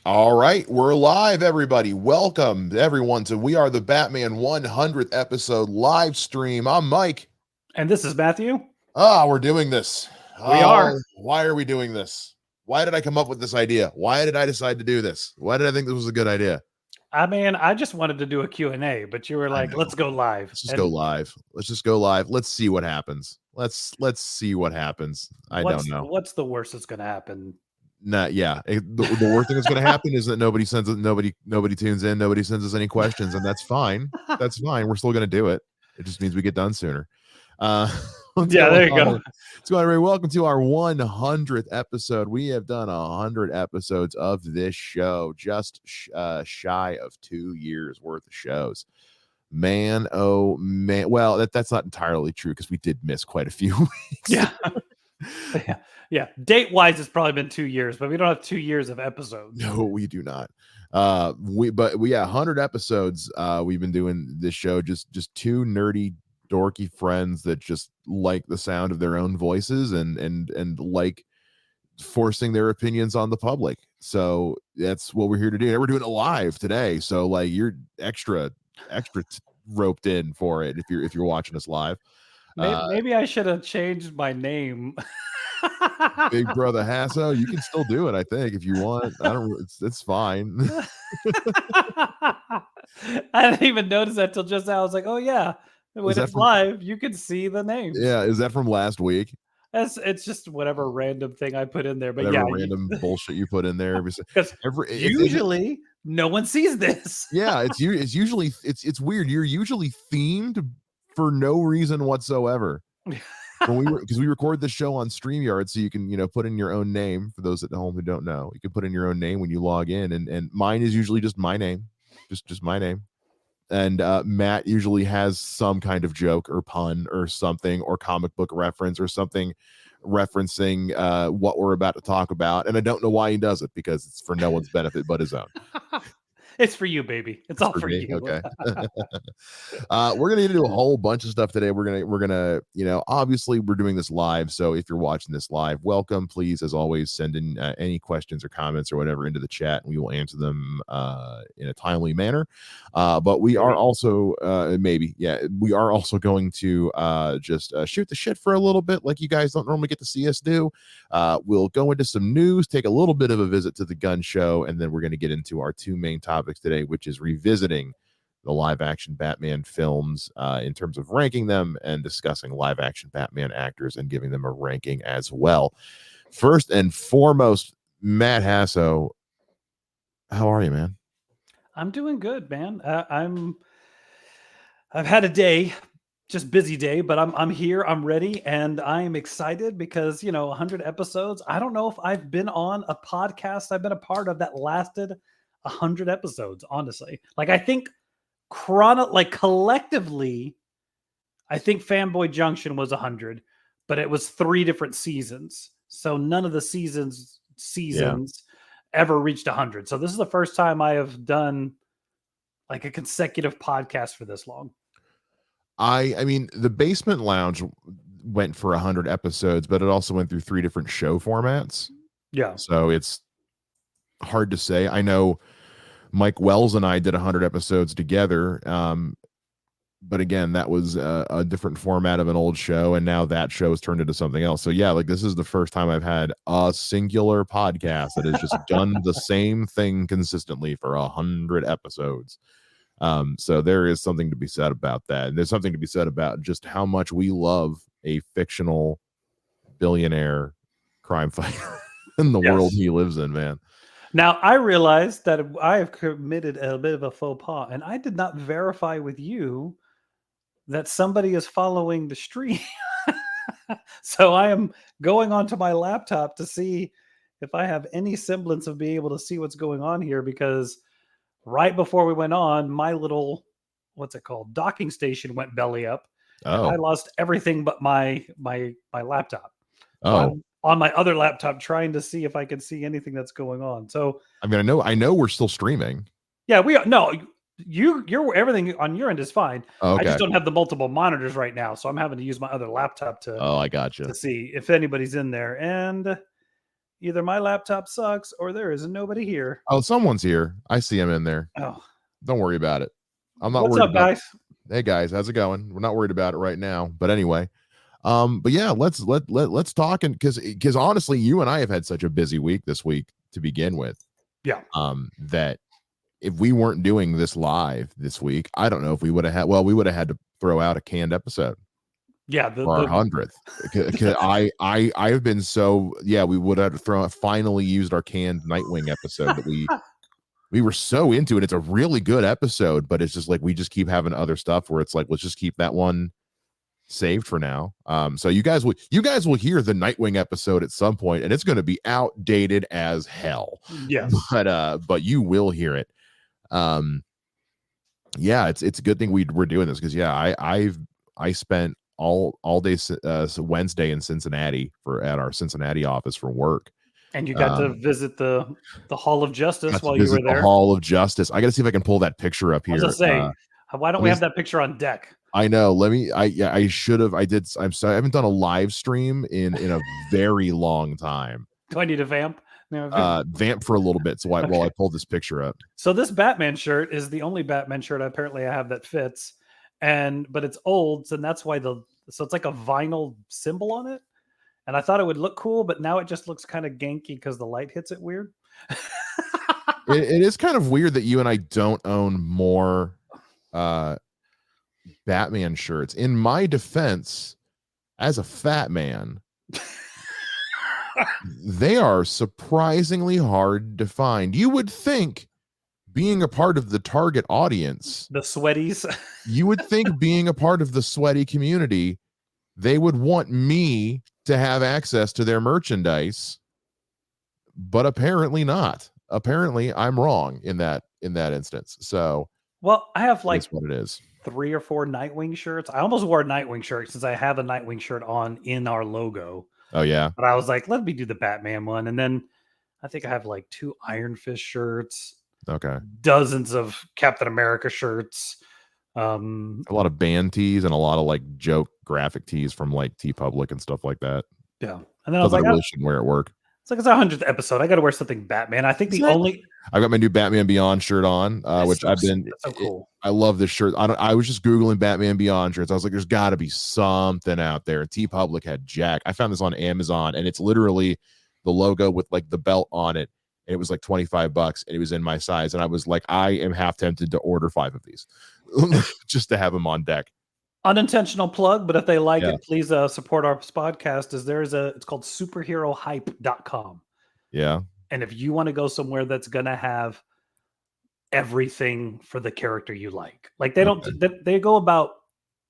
All right, we're live, everybody. Welcome, everyone, to We Are the Batman 100th episode live stream. I'm Mike. And this is Matthew. We're doing this. We are. Why are we doing this? Why did I come up with this idea? Why did I decide to do this? Why did I think this was a good idea? I mean, I just wanted to do a Q&A, but you were like, let's go live. Let's just go live. Let's just go live. Let's see what happens. Let's see what happens. I don't know. What's the worst that's going to happen? The worst thing that's going to happen is that nobody tunes in, nobody sends us any questions, and that's fine. That's fine. We're still going to do it. It just means we get done sooner. There you go. So everybody, welcome to our 100th episode. We have done 100 episodes of this show, just shy of 2 years worth of shows. Man, oh man. Well, that's not entirely true because we did miss quite a few weeks. Yeah. Date-wise, it's probably been 2 years, but we don't have 2 years of episodes. No, we do not. 100 episodes. We've been doing this show, just two nerdy, dorky friends that just like the sound of their own voices and like forcing their opinions on the public. So that's what we're here to do. And we're doing it live today. So like you're extra roped in for it if you're watching us live. Maybe I should have changed my name. Big Brother Hasso, you can still do it, I think, if you want. It's fine. I didn't even notice that till just now. I was like, oh yeah, when it's live, you can see the name. Yeah, is that from last week? It's just whatever random thing I put in there, but whatever random bullshit you put in there. Because usually no one sees this. Yeah, it's usually it's weird. You're usually themed for no reason whatsoever. Because we record this show on StreamYard, so you can put in your own name. For those at home who don't know, you can put in your own name when you log in, and mine is usually just my name, just my name. And Matt usually has some kind of joke or pun or something, or comic book reference or something referencing what we're about to talk about. And I don't know why he does it, because it's for no one's benefit but his own. It's for you, baby. It's all for you. Okay. We're gonna do a whole bunch of stuff today. We're gonna obviously we're doing this live, so if you're watching this live, welcome. Please, as always, send in any questions or comments or whatever into the chat, and we will answer them in a timely manner. But we are also we are also going to just shoot the shit for a little bit, like you guys don't normally get to see us do. We'll go into some news, take a little bit of a visit to the Gunn Show, and then we're going to get into our two main topics today, which is revisiting the live action Batman films in terms of ranking them, and discussing live action Batman actors and giving them a ranking as well. First and foremost, Matt Hasso, how are you, man? I'm doing good, man. I've had a day, just busy day, but I'm here, I'm ready, and I'm excited because 100 episodes. I don't know if I've been on a podcast I've been a part of that lasted 100 episodes, honestly. Like, I think collectively, I think Fanboy Junction was 100, but it was 3 different seasons. So none of the seasons ever reached 100. So this is the first time I have done like a consecutive podcast for this long. I mean, the Basement Lounge went for 100 episodes, but it also went through 3 different show formats. Yeah. So it's hard to say. I know Mike Wells and I did 100 episodes together, but again, that was a different format of an old show, and now that show has turned into something else. So yeah, like this is the first time I've had a singular podcast that has just done the same thing consistently for 100 episodes. So there is something to be said about that, and there's something to be said about just how much we love a fictional billionaire crime fighter in the world he lives in, man. Now, I realized that I have committed a bit of a faux pas, and I did not verify with you that somebody is following the stream. So I am going onto my laptop to see if I have any semblance of being able to see what's going on here, because right before we went on, my little, what's it called, docking station went belly up. Oh. I lost everything but my laptop. Oh. On my other laptop, trying to see if I can see anything that's going on. So I mean, I know we're still streaming. Yeah, we are. No, you're everything on your end is fine. Okay. I just don't have the multiple monitors right now, so I'm having to use my other laptop to. Oh, I gotcha. To see if anybody's in there, and either my laptop sucks or there is nobody here. Oh, someone's here. I see him in there. Oh, Don't worry about it. I'm not what's worried up, about. guys? Hey guys, how's it going? We're not worried about it right now. But anyway, but yeah, let's talk, and because honestly, you and I have had such a busy week this week to begin with. Yeah. That if we weren't doing this live this week, I don't know if we would have had. Well, we would have had to throw out a canned episode. Yeah, For our 100th. I've been so, yeah, we would have finally used our canned Nightwing episode that we were so into it. It's a really good episode, but it's just like we just keep having other stuff where it's like, let's just keep that one saved for now. So you guys will hear the Nightwing episode at some point, and it's going to be outdated as hell. Yes. But you will hear it. Yeah, it's a good thing we're doing this, because yeah, I spent all day Wednesday in Cincinnati at our Cincinnati office for work. And you got to visit the Hall of Justice while you were there. The Hall of Justice. I got to see if I can pull that picture up here. I was gonna say, why don't we have that picture on deck? I know. I should have. I'm sorry. I haven't done a live stream in a very long time. Do I need a vamp? No, vamp for a little bit. So while I pull this picture up. So this Batman shirt is the only Batman shirt apparently I have that fits, but it's old, and that's why so it's like a vinyl symbol on it. And I thought it would look cool, but now it just looks kind of ganky because the light hits it weird. It is kind of weird that you and I don't own more Batman shirts. In my defense, as a fat man, they are surprisingly hard to find. You would think, being a part of the target audience, the sweaties, you would think being a part of the sweaty community, they would want me to have access to their merchandise, but apparently not. Apparently I'm wrong in that instance. So, well, I have like what it is. 3 or 4 Nightwing shirts. I almost wore a Nightwing shirt since I have a Nightwing shirt on in our logo. Oh yeah. But I was like, let me do the Batman one. And then I think I have like 2 Iron Fist shirts. Okay. Dozens of Captain America shirts. A lot of band tees and a lot of like joke graphic tees from like TeePublic and stuff like that. Yeah. And then I was like, I really shouldn't wear at work. It's like it's our 100th episode. I got to wear something Batman. I think I've got my new Batman Beyond shirt on, which so, I've been so cool. I love this shirt. I was just Googling Batman Beyond shirts. I was like, there's got to be something out there. TeePublic had Jack. I found this on Amazon, and it's literally the logo with like the belt on it. And it was like $25, and it was in my size. And I was like, I am half tempted to order 5 of these just to have them on deck. Unintentional plug, but if they like it, please support our podcast. It's called superherohype.com. Yeah. And if you want to go somewhere that's going to have everything for the character you like they go about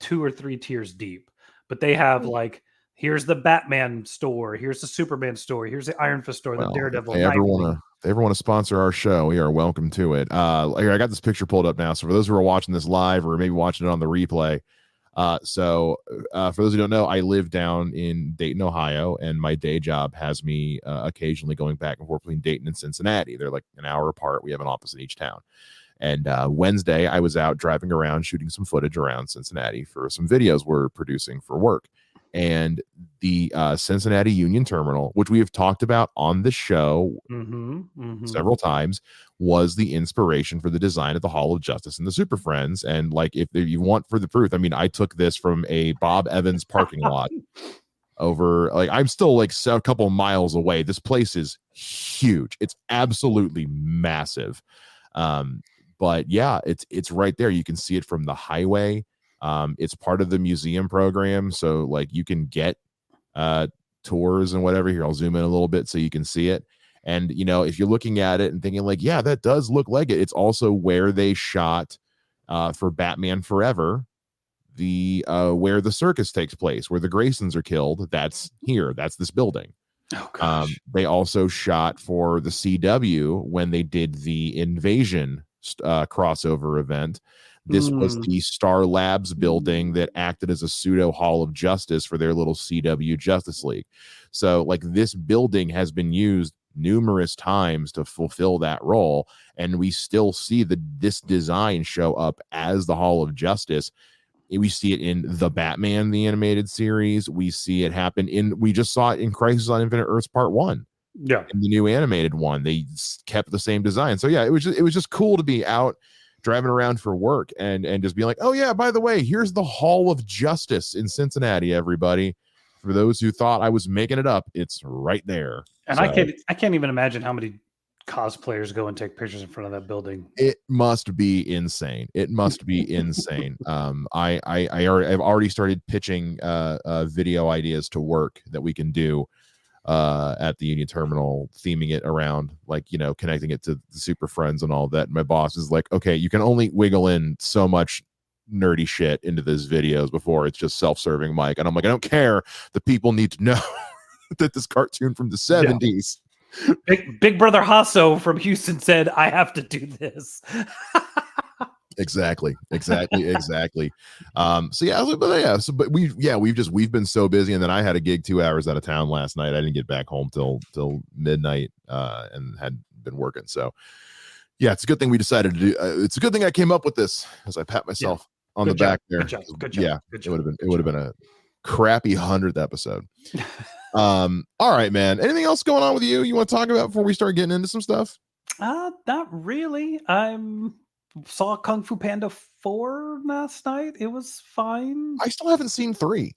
2 or 3 tiers deep, but they have like, here's the Batman store, here's the Superman store, here's the Iron Fist store, the Daredevil. If they ever want to sponsor our show, we are welcome to it. Here, I got this picture pulled up now. So for those who are watching this live or maybe watching it on the replay, for those who don't know, I live down in Dayton, Ohio, and my day job has me occasionally going back and forth between Dayton and Cincinnati. They're like an hour apart. We have an office in each town. And Wednesday, I was out driving around shooting some footage around Cincinnati for some videos we're producing for work. And the Cincinnati Union Terminal, which we have talked about on the show several times, was the inspiration for the design of the Hall of Justice and the Super Friends. And like, if you want for the proof, I mean, I took this from a Bob Evans parking lot over, like, I'm still like a couple miles away. This place is huge. It's absolutely massive. But yeah, it's right there. You can see it from the highway. It's part of the museum program, so like you can get tours and whatever. Here, I'll zoom in a little bit so you can see it. And you know, if you're looking at it and thinking like, yeah, that does look like it, it's also where they shot for Batman Forever, the where the circus takes place, where the Graysons are killed. That's here. That's this building. Oh gosh. They also shot for the CW when they did the Invasion crossover event. This was the Star Labs building that acted as a pseudo Hall of Justice for their little CW Justice League. So like, this building has been used numerous times to fulfill that role, and we still see this design show up as the Hall of Justice. We see it in the Batman, the animated series. We see it happen we just saw it in Crisis on Infinite Earths Part 1. Yeah. in the new animated one. They kept the same design. So yeah, it was just cool to be out driving around for work and just be like, oh yeah, by the way, here's the Hall of Justice in Cincinnati, everybody. For those who thought I was making it up, it's right there. And So I can't even imagine how many cosplayers go and take pictures in front of that building. it must be insane. It must be insane. I've already started pitching video ideas to work that we can do at the Union Terminal, theming it around, like, you know, connecting it to the Super Friends and all that. And my boss is like, okay, you can only wiggle in so much nerdy shit into these videos before it's just self-serving Mike. And I'm like, I don't care. The people need to know that this cartoon from the 70s. Big Brother Hasso from Houston said, I have to do this. Exactly. So we've been so busy, and then I had a gig 2 hours out of town last night. I didn't get back home till midnight, and had been working. So yeah, it's a good thing we decided to do. It's a good thing I came up with this, as I pat myself on the back there. Good job. It would have been a crappy 100th episode. All right, man. Anything else going on with you want to talk about before we start getting into some stuff? Not really. Saw Kung Fu Panda 4 last night. It was fine. I still haven't seen 3.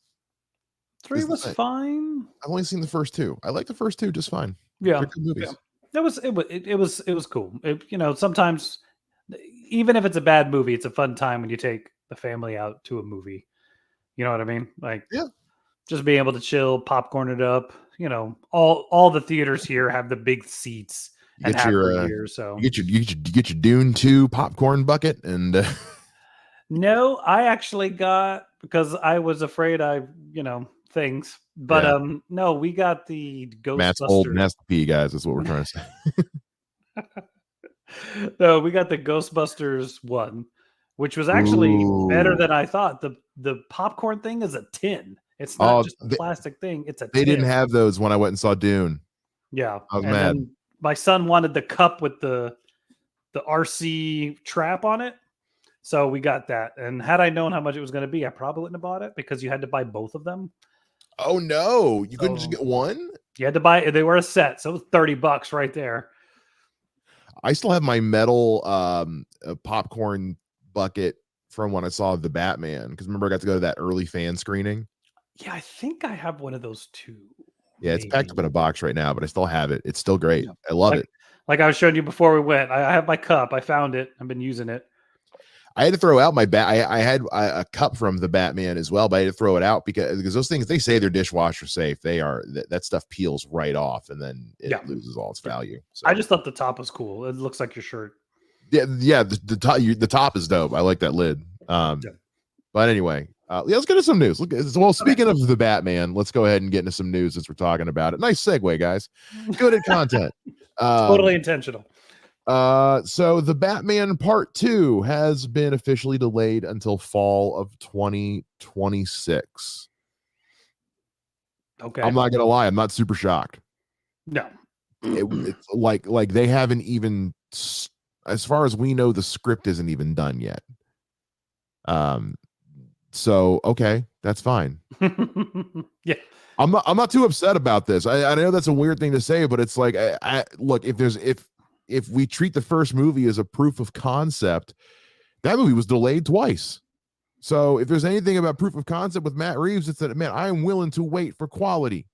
3 was fine. I've only seen the first 2. I like the first 2 just fine. Yeah. They're good movies. Yeah. It was cool. You know, sometimes even if it's a bad movie, it's a fun time when you take the family out to a movie. You know what I mean? Like, yeah, just being able to chill, popcorn it up. You know, all the theaters here have the big seats. You get your Dune 2 popcorn bucket, and no, I actually got, because I was afraid things, but no, we got the Ghostbusters. Matt's old nest pee, guys. That's what we're trying to say. No, we got the Ghostbusters one, which was actually better than I thought. The popcorn thing is a tin. It's not just a plastic thing. It's a tin. They didn't have those when I went and saw Dune. Yeah, I was mad. My son wanted the cup with the RC trap on it. So we got that. And had I known how much it was going to be, I probably wouldn't have bought it, because you had to buy both of them. Oh no, you couldn't just get one? You had to buy, they were a set. So it was $30 right there. I still have my metal popcorn bucket from when I saw the Batman, because remember I got to go to that early fan screening. Yeah, I think I have one of those too. Yeah, it's packed up in a box right now, but I still have it. It's still great. Yeah. I love it. Like I was showing you before we went, I have my cup. I found it. I've been using it. I had to throw out my I had a cup from the Batman as well, but I had to throw it out because those things, they say they're dishwasher safe. They are. That stuff peels right off, and then it loses all its value. So I just thought the top was cool. It looks like your shirt. Yeah. The top is dope. I like that lid. But anyway, let's get into some news. Well, speaking of the Batman, let's go ahead and get into some news since we're talking about it. Nice segue, guys. Good at content. Totally intentional. So the Batman Part 2 has been officially delayed until fall of 2026. Okay. I'm not gonna lie, I'm not super shocked. No. It's like they haven't even, as far as we know, the script isn't even done yet. So okay, that's fine. Yeah. I'm not too upset about this. I know that's a weird thing to say, but it's like, look, if we treat the first movie as a proof of concept, that movie was delayed twice. So if there's anything about proof of concept with Matt Reeves, it's that, man, I am willing to wait for quality.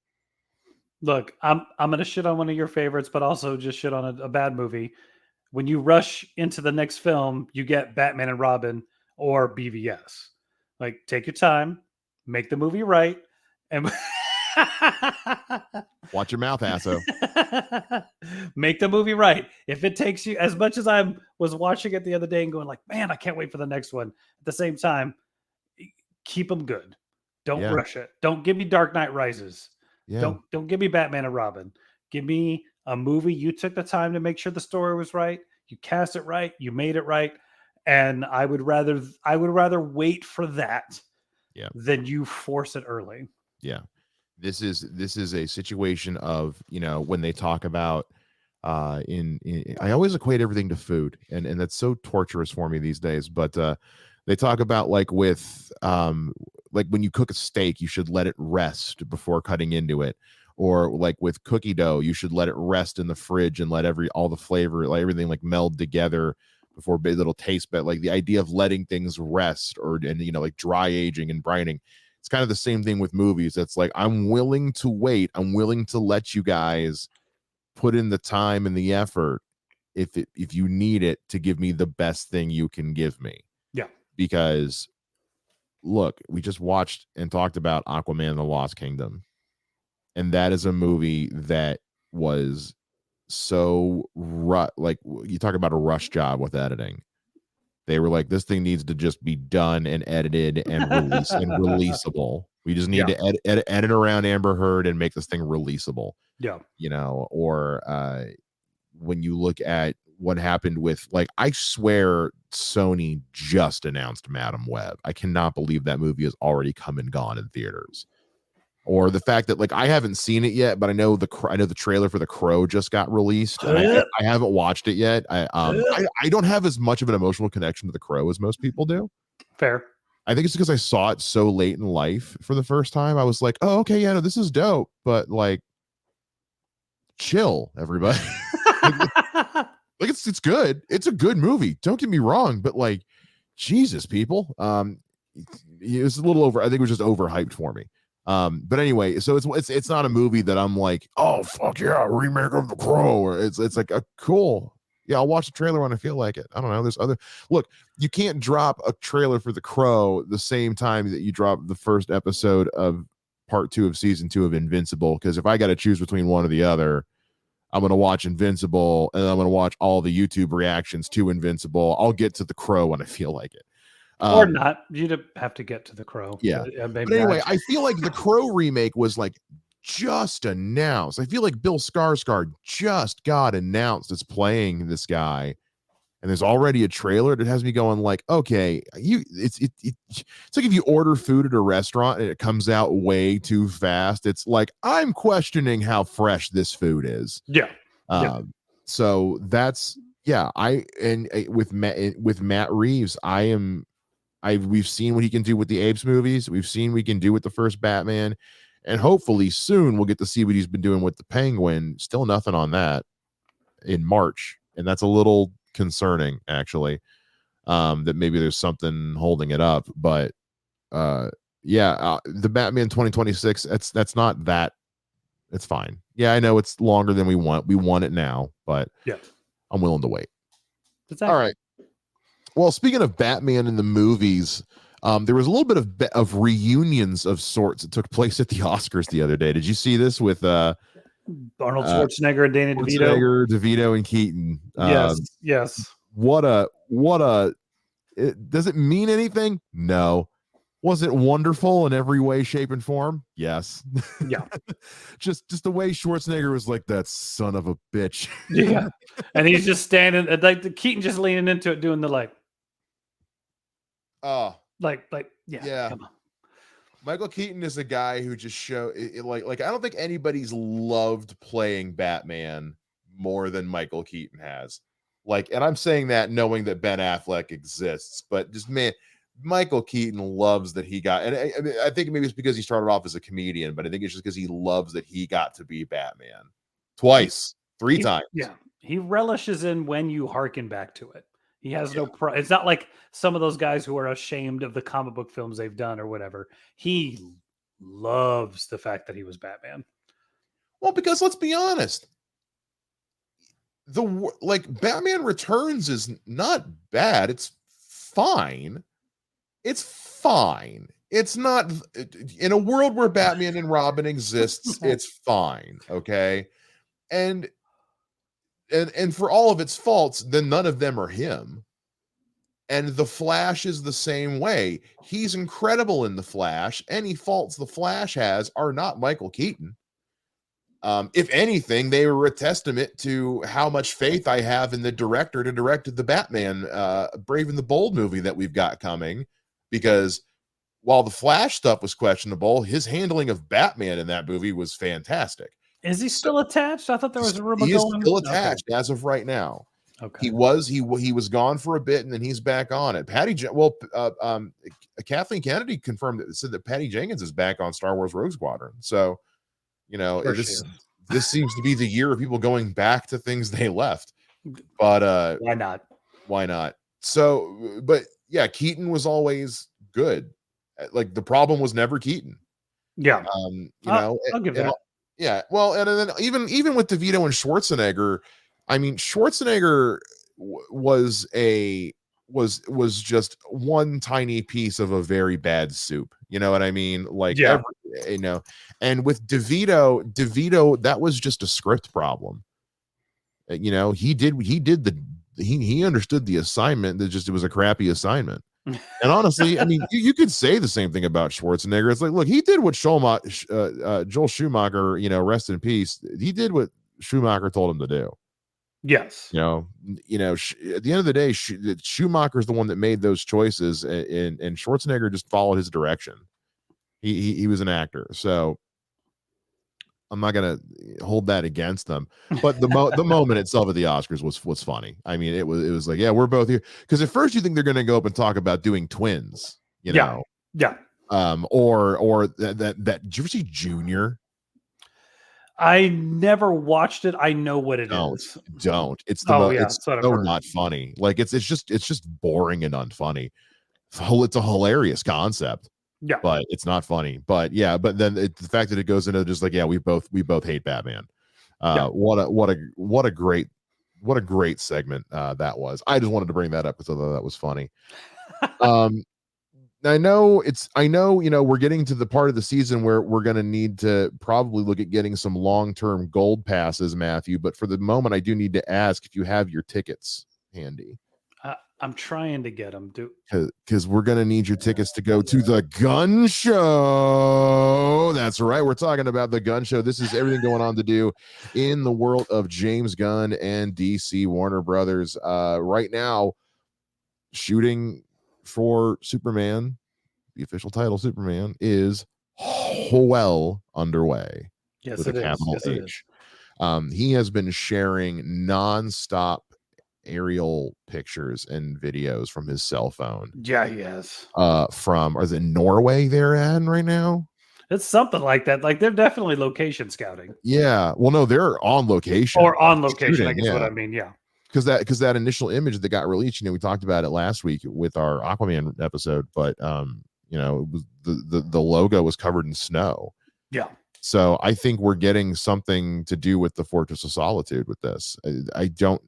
Look, I'm gonna shit on one of your favorites, but also just shit on a bad movie. When you rush into the next film, you get Batman and Robin or BVS. Like, take your time, make the movie right, and watch your mouth, asso. Make the movie right. If it takes you, as much as I was watching it the other day and going like, man, I can't wait for the next one. At the same time, keep them good. Don't rush it. Don't give me Dark Knight Rises. Yeah. Don't give me Batman and Robin. Give me a movie you took the time to make sure the story was right. You cast it right. You made it right. And I would rather wait for that than you force it early. Yeah. This is a situation of, when they talk about I always equate everything to food, and that's so torturous for me these days, but they talk about like with like when you cook a steak, you should let it rest before cutting into it, or like with cookie dough, you should let it rest in the fridge and let all the flavor, like everything like meld together before it'll taste better. Like the idea of letting things rest and like dry aging and brining. It's kind of the same thing with movies. It's like, I'm willing to wait. I'm willing to let you guys put in the time and the effort if you need it to give me the best thing you can give me. Yeah. Because look, we just watched and talked about Aquaman and the Lost Kingdom. And that is a movie that was so like, you talk about a rush job with editing. They were like, this thing needs to just be done and edited and releasable. We just need to edit around Amber Heard and make this thing releasable. Yeah. Or when you look at what happened with, like, I swear Sony just announced Madam Web. I cannot believe that movie has already come and gone in theaters. Or the fact that, like, I haven't seen it yet, but I know the trailer for The Crow just got released, and I haven't watched it yet. I don't have as much of an emotional connection to The Crow as most people do. Fair. I think it's because I saw it so late in life for the first time. I was like, oh, okay, yeah, no, this is dope, but like, chill, everybody. Like it's good. It's a good movie. Don't get me wrong, but like, Jesus, people. It was a little over. I think it was just overhyped for me. But anyway, so it's not a movie that I'm like, oh fuck yeah, remake of The Crow, or it's like a cool, yeah, I'll watch the trailer when I feel like it. I don't know. There's look, you can't drop a trailer for The Crow the same time that you drop the first episode of part 2 of season 2 of Invincible, because if I got to choose between one or the other, I'm going to watch Invincible, and I'm going to watch all the YouTube reactions to Invincible. I'll get to The Crow when I feel like it. Or not. You'd have to get to The Crow. Yeah. But anyway, I feel like The Crow remake was like just announced. I feel like Bill Skarsgård just got announced as playing this guy, and there's already a trailer that has me going like, okay, it's like if you order food at a restaurant and it comes out way too fast. It's like, I'm questioning how fresh this food is. Yeah. So that's with Matt Reeves, we've seen what he can do with the Apes movies. We've seen what he can do with the first Batman, and hopefully soon we'll get to see what he's been doing with the Penguin. Still nothing on that in March, and that's a little concerning, actually. That maybe there's something holding it up, but the Batman 2026. That's not that. It's fine. Yeah, I know it's longer than we want. We want it now, but yeah, I'm willing to wait. Exactly. All right. Well, speaking of Batman in the movies, there was a little bit of reunions of sorts that took place at the Oscars the other day. Did you see this with Arnold Schwarzenegger and Danny DeVito? DeVito and Keaton. Yes. Does it mean anything? No. Was it wonderful in every way, shape, and form? Yes. Yeah. just the way Schwarzenegger was like, that son of a bitch. Yeah. And he's just standing, like the Keaton just leaning into it, doing the like. Oh. Yeah. Come on. Michael Keaton is a guy who just like I don't think anybody's loved playing Batman more than Michael Keaton has. Like, and I'm saying that knowing that Ben Affleck exists, but just, man, Michael Keaton loves that he got, and I think maybe it's because he started off as a comedian, but I think it's just because he loves that he got to be Batman twice, three times. Yeah, he relishes in when you hearken back to it. He has no it's not like some of those guys who are ashamed of the comic book films they've done or whatever. He loves the fact that he was Batman. Well, because let's be honest, Batman Returns is not bad. It's fine. It's fine. It's not, in a world where Batman and Robin exists, it's fine. Okay. And for all of its faults, then none of them are him. And the Flash is the same way. He's incredible in the Flash. Any faults the Flash has are not Michael Keaton. If anything, they were a testament to how much faith I have in the director to direct the Batman Brave and the Bold movie that we've got coming. Because while the Flash stuff was questionable, his handling of Batman in that movie was fantastic. Is he still attached? I thought there was a rumor. He is still attached as of right now. Okay. He was gone for a bit, and then he's back on it. Kathleen Kennedy confirmed said that Patty Jenkins is back on Star Wars Rogue Squadron. So, You know, Of course she is. this seems to be the year of people going back to things they left. But Why not? why not? So, but yeah, Keaton was always good. Like the problem was never Keaton. Yeah, You know, I'll give and that. yeah, well, and then even with DeVito and Schwarzenegger, I mean, Schwarzenegger was just one tiny piece of a very bad soup. You know what I mean? Like Yeah, you know, and with DeVito, that was just a script problem. You know, he understood the assignment. That just it was a crappy assignment. And honestly, I mean, you could say the same thing about Schwarzenegger. It's like, look, he did what Joel Schumacher, you know, rest in peace. He did what Schumacher told him to do. yes, At the end of the day, Schumacher's the one that made those choices, and Schwarzenegger just followed his direction. He was an actor, so I'm not gonna hold that against them. But the moment itself at the Oscars was funny. I mean, it was like, yeah, we're both here. Because at first you think they're gonna go up and talk about doing twins, you yeah, know, yeah. or that did you ever see Junior? I never watched it. I know what it Don't is. don't. It's Oh yeah, it's that's what I've so heard. not funny. Like it's just boring and unfunny. It's a hilarious concept, Yeah, but it's not funny. But yeah, but then the fact that it goes into just like, yeah, we both hate Batman. yeah. What a great segment that was. I just wanted to bring that up because I thought that was funny. Um, I know, you know, we're getting to the part of the season where we're going to need to probably look at getting some long-term gold passes, Matthew. But for the moment, I do need to ask if you have your tickets handy. I'm trying to get them. Because we're going to need your tickets to go to the Gunn Show. That's right. We're talking about the Gunn Show. This is everything going on to do in the world of James Gunn and DC Warner Brothers. Right now, shooting for Superman, the official title Superman, is well underway Yes, with a it is. capital Yes, it is. H. He has been sharing nonstop aerial pictures and videos from his cell phone. Yeah, he has. From is it Norway they're at right now? It's something like that. Like they're definitely location scouting Yeah. Well, no, they're on location. or on location. I Shooting, guess what yeah. I mean. Yeah. Because that initial image that got released, you know, we talked about it last week with our Aquaman episode, but you know, it was the logo was covered in snow. Yeah. So I think we're getting something to do with the Fortress of Solitude with this. I don't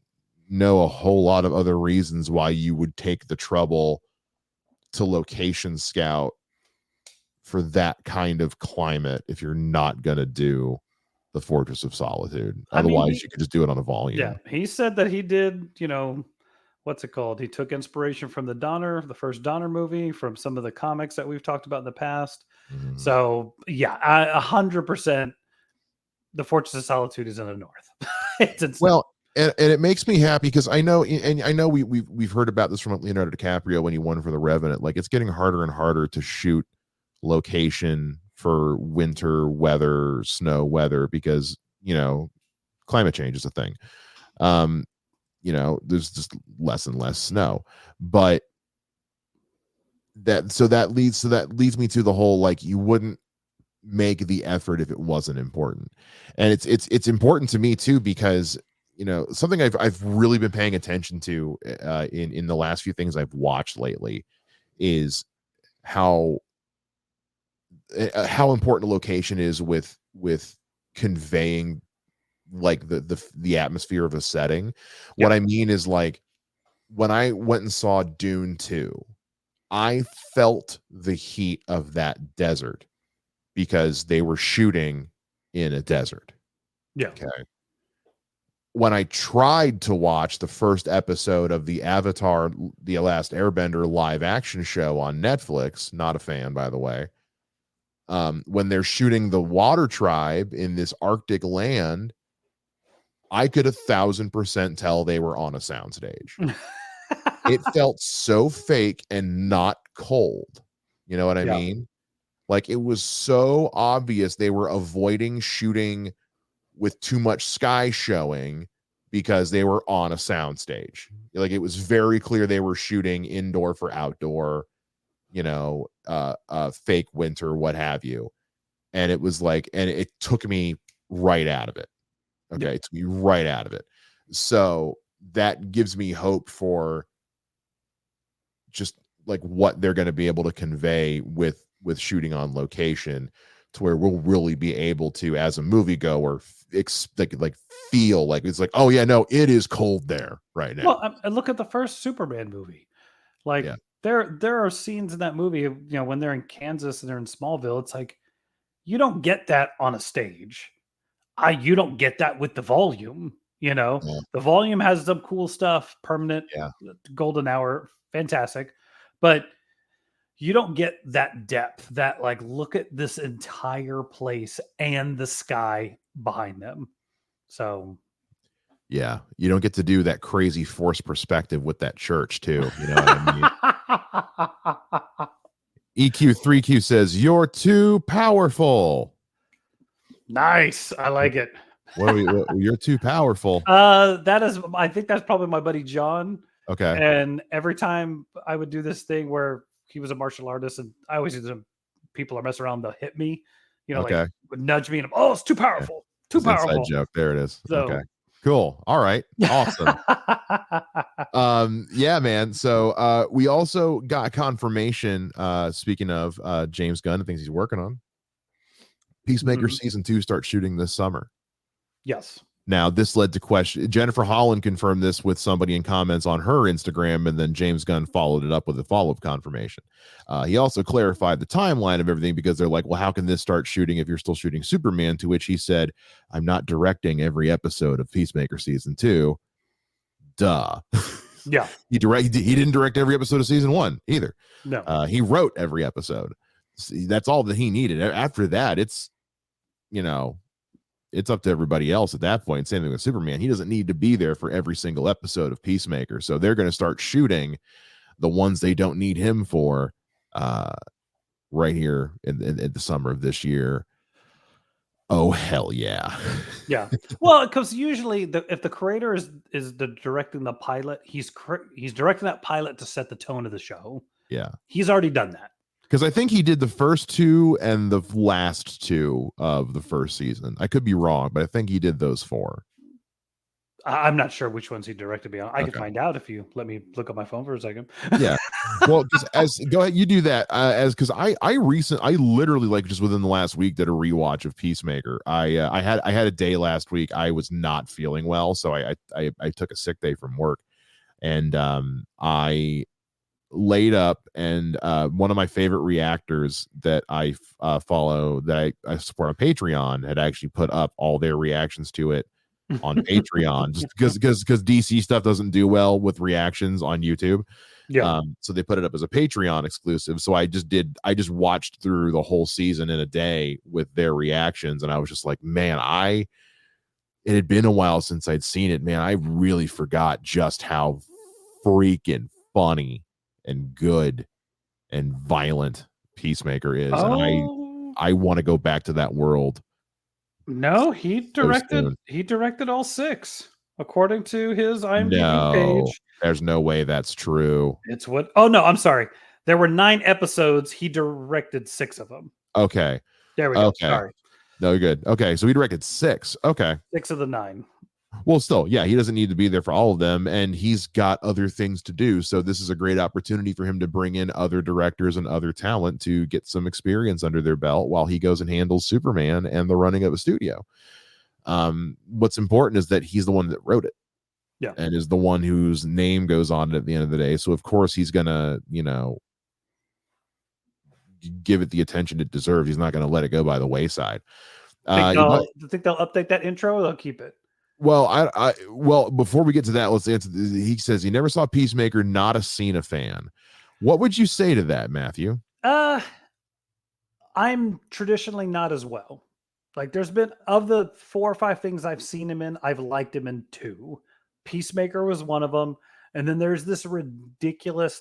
know a whole lot of other reasons why you would take the trouble to location scout for that kind of climate if you're not going to do the Fortress of Solitude. I mean, Otherwise, you could just do it on a volume. yeah, he said that he did, what's it called? He took inspiration from the first Donner movie, from some of the comics that we've talked about in the past. Mhm. So yeah, 100%. The Fortress of Solitude is in the north. It's insane. Well, and it makes me happy because I know, and I know we've heard about this from Leonardo DiCaprio when he won for The Revenant. Like it's getting harder and harder to shoot location for winter weather, snow weather, because you know climate change is a thing. You know, there's just less and less snow, but that leads me to the whole, like, you wouldn't make the effort if it wasn't important. And it's important to me too, because you know something I've really been paying attention to in the last few things I've watched lately is how important location is with conveying like the atmosphere of a setting. Yeah. What I mean is, like, when I went and saw Dune 2, I felt the heat of that desert because they were shooting in a desert. Yeah. Okay. When I tried to watch the first episode of the Avatar, The Last Airbender live action show on Netflix, not a fan, by the way, when they're shooting the water tribe in this Arctic land, I could 1,000% tell they were on a soundstage. It felt so fake and not cold. You know what I Yeah. mean? Like it was so obvious they were avoiding shooting with too much sky showing because they were on a soundstage. Like it was very clear they were shooting indoor for outdoor, you know, fake winter, what have you. and it was like, and it took me right out of it. Okay, it took me right out of it. So that gives me hope for just like what they're going to be able to convey with shooting on location, to where we'll really be able to, as a moviegoer, like feel like it's like, oh yeah, no, it is cold there right now. Well, look at the first Superman movie. Like Yeah. there are scenes in that movie, when they're in Kansas and they're in Smallville. It's like you don't get that on a stage. You don't get that with the volume. Yeah. The volume has some cool stuff, permanent, Yeah. golden hour, fantastic, but you don't get that depth. That like, look at this entire place and the sky behind them. So Yeah, you don't get to do that crazy forced perspective with that church too. You know what I mean? EQ3Q says you're too powerful. Nice. I like it. You're too powerful. That is, I think that's probably my buddy John. Okay. And every time I would do this thing where he was a martial artist, and I always use them, people are messing around, they'll hit me, Okay. like would nudge me, and oh, it's too powerful, too It's an inside powerful. joke. There it is. So, okay. Cool. All right. Awesome. Yeah, man. So we also got confirmation, speaking of James Gunn and things he's working on. Peacemaker season 2 starts shooting this summer. Yes. Now, this led to question. Jennifer Holland confirmed this with somebody in comments on her Instagram, and then James Gunn followed it up with a follow-up confirmation. He also clarified the timeline of everything, because they're like, well, how can this start shooting if you're still shooting Superman? To which he said, I'm not directing every episode of Peacemaker season 2. Duh. Yeah. He didn't direct every episode of season 1 either. No. He wrote every episode. That's all that he needed. After that, it's up to everybody else at that point. Same thing with Superman. He doesn't need to be there for every single episode of Peacemaker. So they're going to start shooting the ones they don't need him for right here in the summer of this year. Oh, hell yeah. Yeah. Well, because usually if the creator is directing the pilot, he's directing that pilot to set the tone of the show. Yeah. He's already done that. Because I think he did the first 2 and the last 2 of the first season. I could be wrong, but I think he did those 4. I'm not sure which ones he directed me on. I can find out if you let me look at my phone for a second. Yeah. Well, go ahead, you do that. Because I literally, like, just within the last week, did a rewatch of Peacemaker. I had a day last week. I was not feeling well, so I took a sick day from work, and I laid up, and one of my favorite reactors that I follow, that I support on Patreon, had actually put up all their reactions to it on Patreon, just because DC stuff doesn't do well with reactions on YouTube. Yeah. So they put it up as a Patreon exclusive. So I just watched through the whole season in a day with their reactions, and I was just like, man, it had been a while since I'd seen it, man. I really forgot just how freaking funny and good and violent Peacemaker is. Oh. And I want to go back to that world. No, he directed all 6 according to his IMDb page. There's no way that's true. It's what? Oh no, I'm sorry. There were 9 episodes. He directed 6 of them. Okay. There we go. Okay. Sorry. No, you're good. Okay, so he directed 6. Okay. 6 of the 9. Well, still, yeah, he doesn't need to be there for all of them, and he's got other things to do. So this is a great opportunity for him to bring in other directors and other talent to get some experience under their belt while he goes and handles Superman and the running of a studio. What's important is that he's the one that wrote it. Yeah. And is the one whose name goes on it at the end of the day. So of course he's gonna, give it the attention it deserves. He's not gonna let it go by the wayside. Think they'll update that intro, or they'll keep it? Well, well, before we get to that, let's answer. He says he never saw Peacemaker, not a Cena fan. What would you say to that, Matthew? I'm traditionally not as well. Like, there's been, of the 4 or 5 things I've seen him in, I've liked him in 2. Peacemaker was one of them, and then there's this ridiculous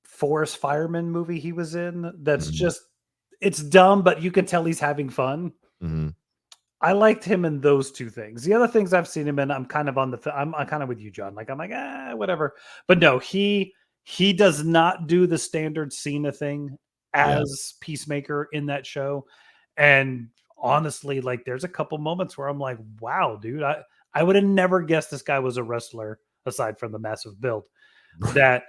forest fireman movie he was in. That's just, it's dumb, but you can tell he's having fun. Mm-hmm. I liked him in those 2 things. The other things I've seen him in, I'm kind of I'm kind of with you, John. Like, I'm like, whatever. But no, he does not do the standard Cena thing as Peacemaker in that show. And honestly, like there's a couple moments where I'm like, wow, dude, I would have never guessed this guy was a wrestler aside from the massive build that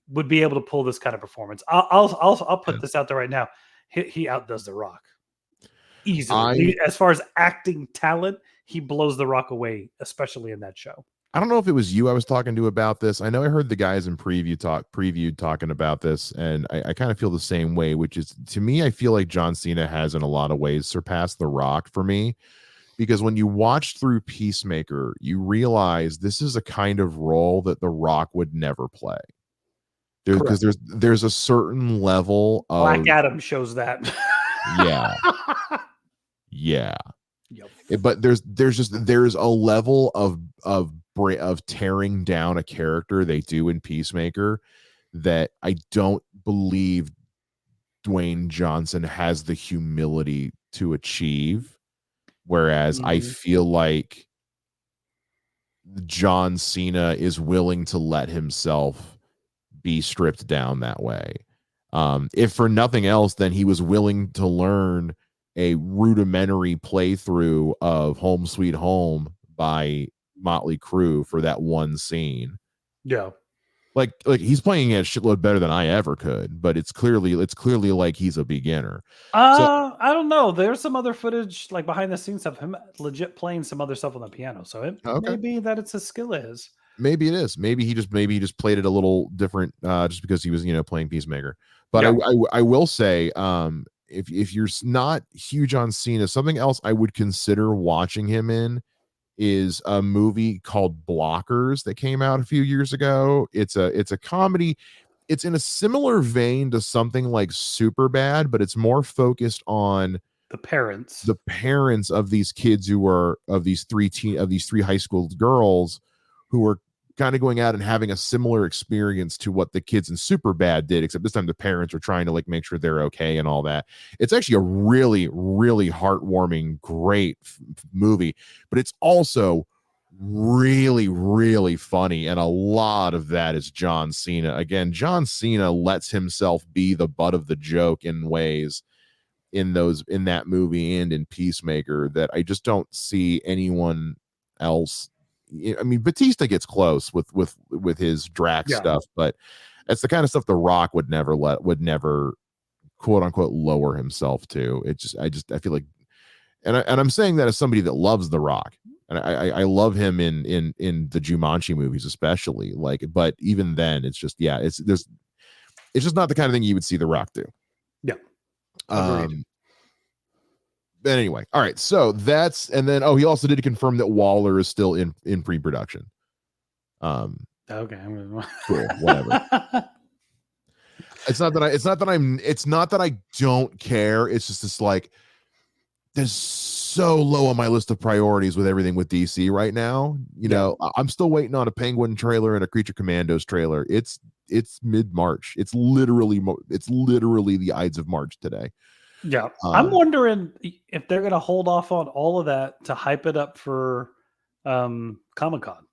would be able to pull this kind of performance. I'll put this out there right now. He outdoes The Rock easily. As far as acting talent, he blows The Rock away, especially in that show. I don't know if it was you I was talking to about this. I know I heard the guys in previewed talking about this, and I kind of feel the same way, which is, to me, I feel like John Cena has in a lot of ways surpassed The Rock for me, because when you watch through Peacemaker, you realize this is a kind of role that The Rock would never play. Because there's a certain level of Black Adam shows that. Yeah. Yeah. Yep. But there's a level of tearing down a character they do in Peacemaker that I don't believe Dwayne Johnson has the humility to achieve. Whereas I feel like John Cena is willing to let himself be stripped down that way. If for nothing else, then he was willing to learn a rudimentary playthrough of Home Sweet Home by Motley Crue for that one scene. Yeah. Like he's playing it a shitload better than I ever could, but it's clearly like he's a beginner. I don't know. There's some other footage, like behind the scenes of him legit playing some other stuff on the piano. So it may be that it's a skill of his. Maybe it is. Maybe he just played it a little different, just because he was, playing Peacemaker. But yeah. I will say, if you're not huge on Cena, something else I would consider watching him in is a movie called Blockers that came out a few years ago. It's a comedy. It's in a similar vein to something like Superbad, but it's more focused on the parents of these kids who are of these three high school girls who are kind of going out and having a similar experience to what the kids in Superbad did, except this time the parents are trying to like make sure they're okay and all that. It's actually a really, really heartwarming, great movie, but it's also really, really funny, and a lot of that is John Cena. Again, John Cena lets himself be the butt of the joke in ways in that movie and in Peacemaker that I just don't see anyone else. I mean, Batista gets close with his Drax stuff, but it's the kind of stuff The Rock would never quote unquote lower himself to. I feel like, and I'm saying that as somebody that loves The Rock, and I love him in the Jumanji movies especially. Like, but even then, it's just it's just not the kind of thing you would see The Rock do. Yeah. Agreed. But anyway, all right. So that's, and then he also did confirm that Waller is still in pre-production. Okay, cool. Whatever. It's not that I don't care. It's just this like there's so low on my list of priorities with everything with DC right now. You know, I'm still waiting on a Penguin trailer and a Creature Commandos trailer. It's mid-March. It's literally the Ides of March today. Yeah, I'm wondering if they're going to hold off on all of that to hype it up for Comic-Con.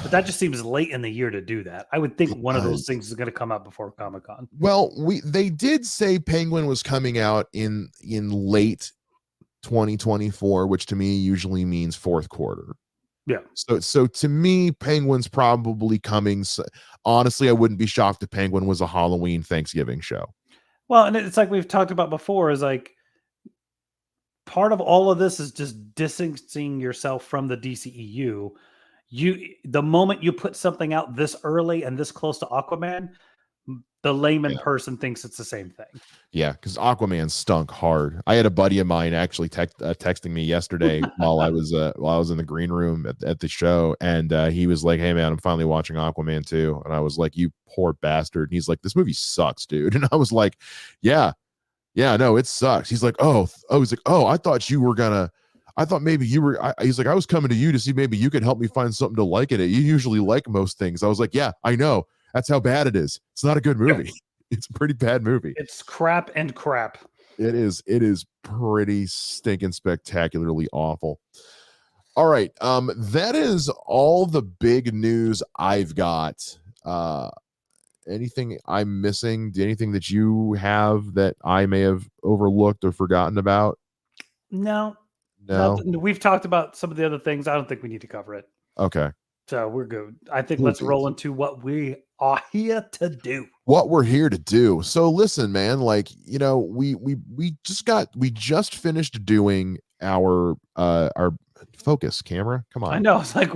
But that just seems late in the year to do that. I would think one of those things is going to come out before Comic-Con. Well, they did say Penguin was coming out in late 2024, which to me usually means fourth quarter. Yeah. So to me, Penguin's probably coming. Honestly, I wouldn't be shocked if Penguin was a Halloween Thanksgiving show. Well, and it's like we've talked about before, is like part of all of this is just distancing yourself from the DCEU. The moment you put something out this early and this close to Aquaman, the layman person thinks it's the same thing. Yeah, because Aquaman stunk hard. I had a buddy of mine actually texting me yesterday while I was in the green room at the show, and he was like, "Hey man, I'm finally watching Aquaman 2." And I was like, "You poor bastard." And he's like, "This movie sucks, dude." And I was like, "Yeah, no, it sucks." He's like, "Oh," he's like, "Oh, I thought maybe you were." He's like, "I was coming to you to see maybe you could help me find something to like in it. You usually like most things." I was like, "Yeah, I know. That's how bad it is. It's not a good movie. It's a pretty bad movie. It's crap and crap. It is pretty stinking spectacularly awful." All right. That is all the big news I've got. anything I'm missing? Anything that you have that I may have overlooked or forgotten about? No, No. we've talked about some of the other things. I don't think we need to cover it. Okay. So we're good. I think Cool let's roll beans. into what we are here to do. What we're here to do. So listen, man, like, we just finished doing our focus camera. Come I on. know. It's like,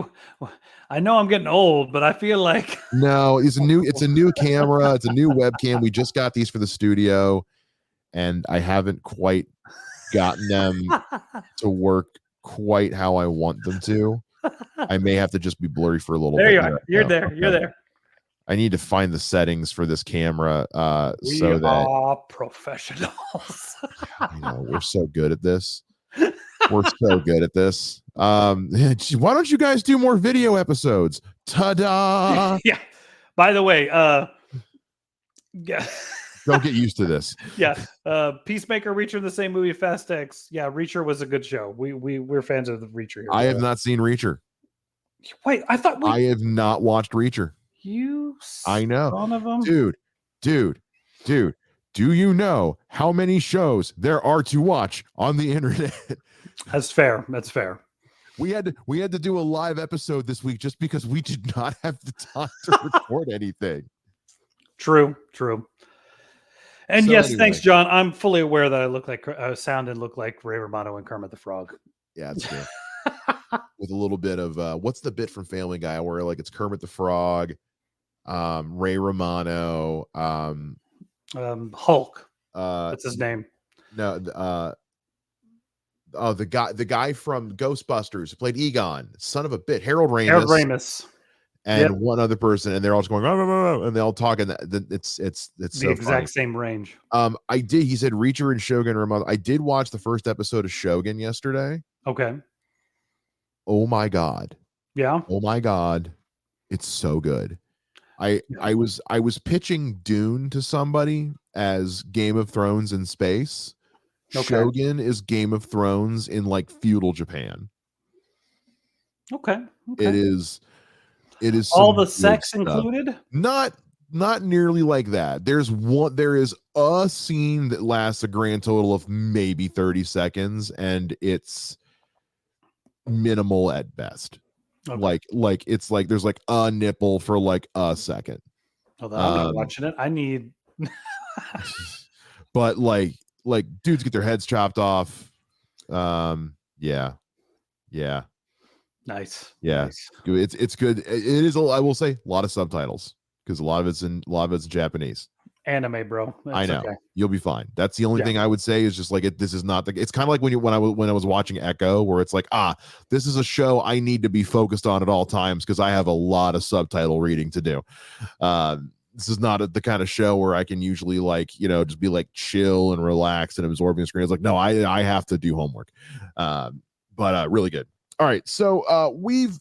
I know I'm getting old, but I feel like No, it's a new camera, it's a new webcam. We just got these for the studio, and I haven't quite gotten them to work quite how I want them to. I may have to just be blurry for a little there bit. you are. You're there. You're there. I need to find the settings for this camera We so that are professionals. we're so good at this. We're so good at this. Why don't you guys do more video episodes? Ta-da! Yeah. By the way, yeah. Don't get used to this. Yeah. Peacemaker, Reacher, the same movie, Fast X. Yeah, Reacher was a good show. We're fans of the Reacher here. I have not seen Reacher. Wait, I thought I have not watched Reacher. You I know. son of them. Dude. Do you know how many shows there are to watch on the internet? That's fair. That's fair. We had to do a live episode this week just because we did not have the time to record anything. True. And So yes, anyway. thanks, John. I'm fully aware that I sound and look like Ray Romano and Kermit the Frog. Yeah, it's good. With a little bit of what's the bit from Family Guy where like it's Kermit the Frog, Ray Romano, Hulk. That's his name. No, the guy from Ghostbusters who played Egon, son of a bit, Harold Ramis. And one other person, and they're all just going, and they all talk, and it's the so exact funny. same range. He said Reacher and Shogun Ramon. I did watch the first episode of Shogun yesterday. Okay. Oh my god. Yeah. Oh my god. It's so good. I was pitching Dune to somebody as Game of Thrones in space. Okay. Shogun is Game of Thrones in like feudal Japan. Okay. It is all the sex included? Not nearly like that. There is a scene that lasts a grand total of maybe 30 seconds, and it's minimal at best. Okay. Like it's like there's like a nipple for like a second. Oh, I'm not watching it. I need but like dudes get their heads chopped off. Yeah. Nice. Yeah. Nice. It's good. It is I will say a lot of subtitles because a lot of it's in Japanese. Anime, bro. I know. Okay. You'll be fine. That's the only thing I would say is just like this is not it's kind of like when I was watching Echo, where it's like, this is a show I need to be focused on at all times because I have a lot of reading to do. This is not the kind of show where I can usually just be like chill and relax and absorbing the screen. It's like, no, I have to do homework. But really good. All right. So we've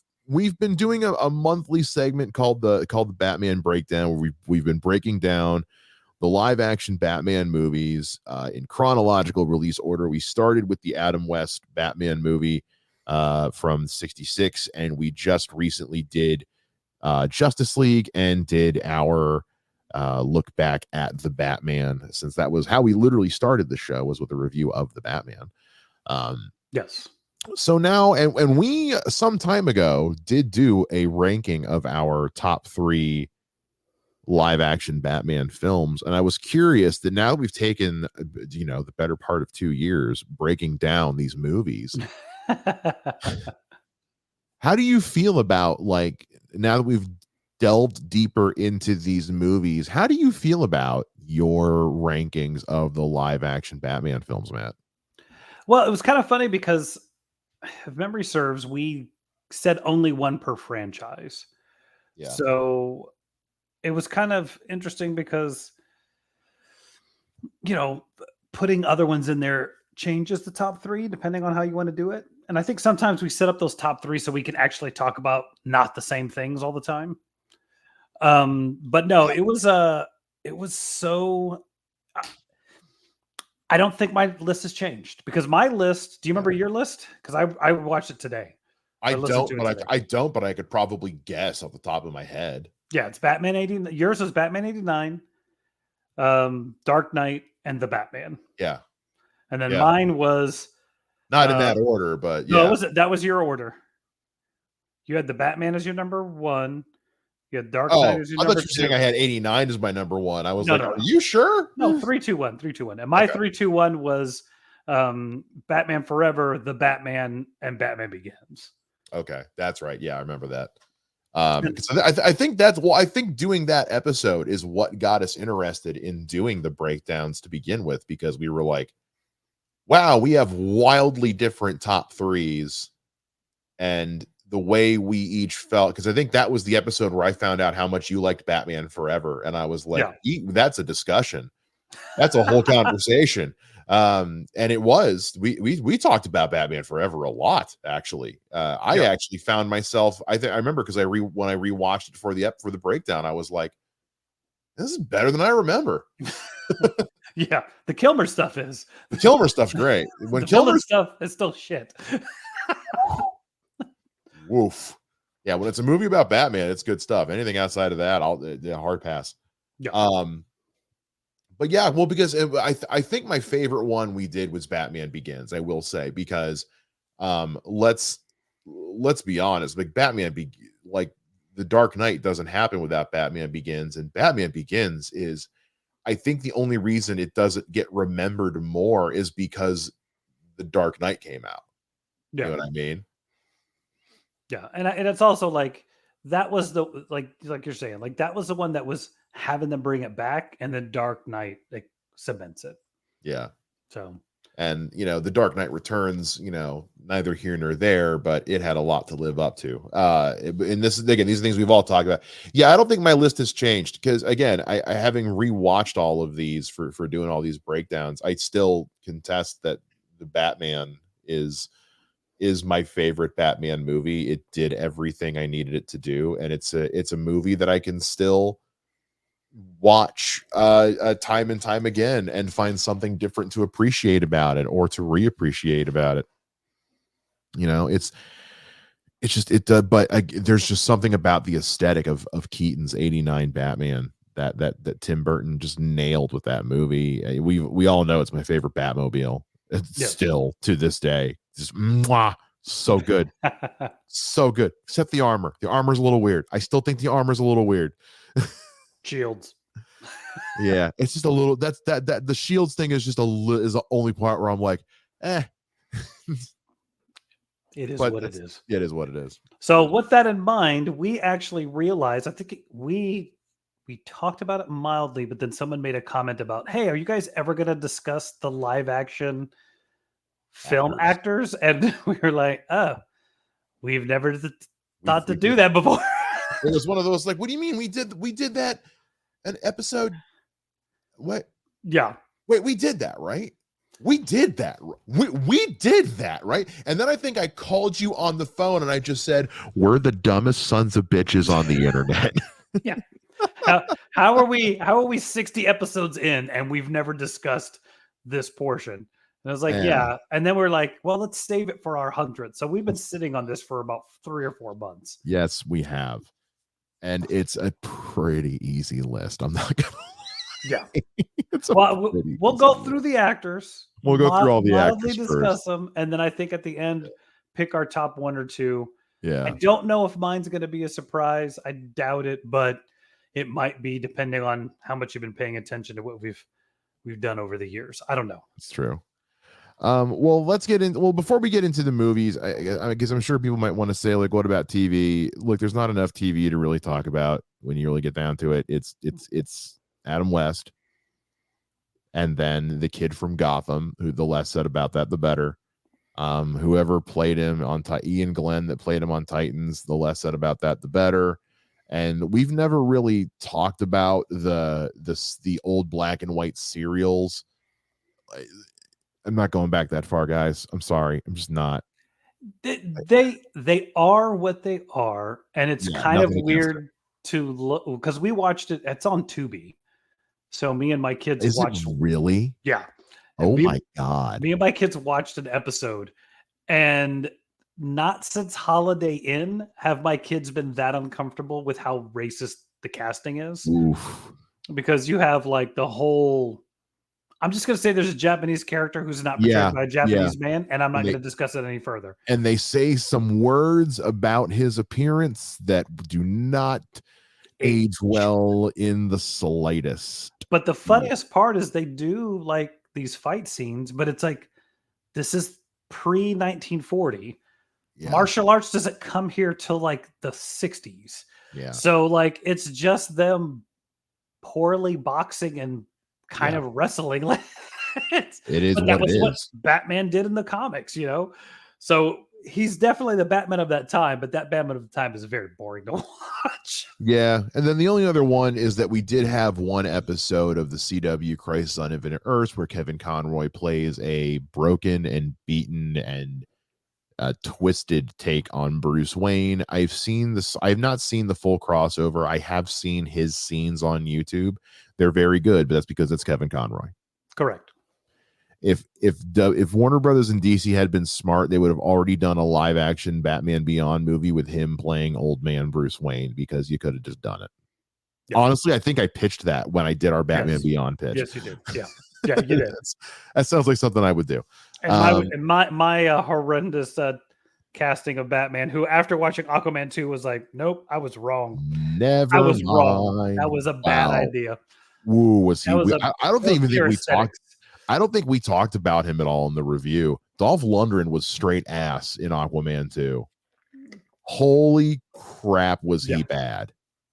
been doing a monthly segment called the Batman Breakdown, where we've been breaking down the live action Batman movies in chronological release order. We started with the Adam West Batman movie from 1966, and we just recently did Justice League and did our look back at the Batman, since that was how we literally started the show, was with a review of the Batman. Yes. So now, and we some time ago did do a ranking of our top 3 live action Batman films, and I was curious that now we've taken the better part of 2 years breaking down these movies. How do you feel about, like, now that we've delved deeper into these movies, how do you feel about your rankings of the live action Batman films, Matt? Well, it was kind of funny because, if memory serves, we said only one per franchise. Yeah. So it was kind of interesting because, putting other ones in there changes the top 3 depending on how you want to do it. And I think sometimes we set up those top 3 so we can actually talk about not the same things all the time. But no, it was so, I don't think my list has changed, because my list, do you remember your list? Because I watched it today. I don't, but I could probably guess off the top of my head. Yeah, it's Batman 80. Yours is Batman 89, Dark Knight, and the Batman. Yeah. And then Yeah. mine was Not in that order, but no, yeah. that was your order. You had the Batman as your number 1. You had Dark Knight Oh, as your I thought number you were saying 2. I had 89 as my number 1. I was No, like, no, are no. you sure? No, 3, 2, 1, 3, 2, 1. And my Okay. 3, 2, 1 was Batman Forever, the Batman, and Batman Begins. Okay, that's right. Yeah, I remember that. Because I think that's I think doing that episode is what got us interested in doing the breakdowns to begin with, because we were like, wow, we have wildly different top threes, and the way we each felt, because I think that was the episode where I found out how much you liked Batman Forever, and I was like, that's a discussion. That's a whole conversation. And it was we talked about Batman Forever a lot, actually. I actually found myself, I remember, because when I rewatched it for the breakdown, I was like, this is better than I remember. Yeah, the Kilmer stuff is. The Kilmer stuff's great. When the Kilmer stuff is still shit. Woof. Yeah, when it's a movie about Batman, it's good stuff. Anything outside of that, I'll hard pass. Yeah. But yeah, well, because I think my favorite one we did was Batman Begins. I will say, because let's be honest, like like the Dark Knight doesn't happen without Batman Begins, and Batman Begins is, I think, the only reason it doesn't get remembered more is because the Dark Knight came out. Yeah. You know what I mean? Yeah, and it's also like that was the like you're saying, like that was the one that was having them bring it back, and then Dark Knight like cements it. Yeah. So, and the Dark Knight Returns, neither here nor there, but it had a lot to live up to. And this is, again, these are things we've all talked about. Yeah, I don't think my list has changed, because again, I having rewatched all of these for doing all these breakdowns, I still contest that the Batman is my favorite Batman movie. It did everything I needed it to do, and it's a movie that I can still watch time and time again and find something different to appreciate about it, or to reappreciate about it. It's just but there's just something about the aesthetic of Keaton's 89 Batman that Tim Burton just nailed with that movie. We all know it's my favorite Batmobile. It's still to this day just so good. So good, except the armor. The armor's a little weird. I still think the armor's a little weird. Shields. Yeah, it's just a little, that the shields thing is just is the only part where I'm like, it is what it is. It is what it is. So with that in mind, we actually realized, I think we talked about it mildly, but then someone made a comment about, hey, are you guys ever going to discuss the live action film actors? And we were like, oh, we've never thought to do that before. It was one of those, like, what do you mean we did that an episode? What? Yeah. Wait, we did that, right? We did that. We did that, right? And then I think I called you on the phone and I just said, we're the dumbest sons of bitches on the internet. Yeah. How are we 60 episodes in and we've never discussed this portion? And I was like, yeah. And then we're like, well, let's save it for our 100th. So we've been sitting on this for about 3 or 4 months. Yes, we have. And it's a pretty easy list. I'm not gonna. Yeah. We'll go through the actors. We'll go through all the actors discuss them, and then I think at the end, pick our top 1 or 2. Yeah. I don't know if mine's going to be a surprise. I doubt it, but it might be, depending on how much you've been paying attention to what we've done over the years. I don't know. It's true. Well, let's get in. Well, before we get into the movies, I guess I'm sure people might want to say, like, what about TV? Look, there's not enough TV to really talk about when you really get down to it. It's Adam West, and then the kid from Gotham, who the less said about that, the better. Whoever played him on Ian Glenn that played him on Titans, the less said about that, the better. And we've never really talked about the old black and white serials. I'm not going back that far, guys. I'm sorry. I'm just not. They are what they are, and it's kind of weird to look, because we watched it. It's on Tubi. So me and my kids watched. Really? Yeah. Oh my God. Me and my kids watched an episode, and not since Holiday Inn have my kids been that uncomfortable with how racist the casting is. Oof. Because you have like the whole. I'm just going to say there's a Japanese character who's not portrayed by a Japanese man, and I'm not going to discuss it any further. And they say some words about his appearance that do not age well in the slightest. But the funniest part is they do like these fight scenes, but it's like, this is pre 1940. Yeah. Martial arts doesn't come here till like the 60s. Yeah. So like it's just them poorly boxing and kind of wrestling. It is what Batman did in the comics, you know. So he's definitely the Batman of that time, but that Batman of the time is very boring to watch. Yeah, and then the only other one is that we did have one episode of the CW Crisis on Infinite Earths where Kevin Conroy plays a broken and beaten and twisted take on Bruce Wayne. I've seen this. I've not seen the full crossover. I have seen his scenes on YouTube. They're very good, but that's because it's Kevin Conroy. Correct. If Warner Brothers and DC had been smart, they would have already done a live action Batman Beyond movie with him playing old man Bruce Wayne, because you could have just done it. Yep. Honestly, I think I pitched that when I did our Batman Beyond pitch. Yes, you did. Yeah, yeah, you did. That sounds like something I would do. And my horrendous casting of Batman, who after watching Aquaman 2 was like, nope, I was wrong. Never. I was wrong. That was a bad idea. Ooh, was he? I don't even think we talked. I don't think we talked about him at all in the review. Dolph Lundgren was straight ass in Aquaman 2. Holy crap, was he bad?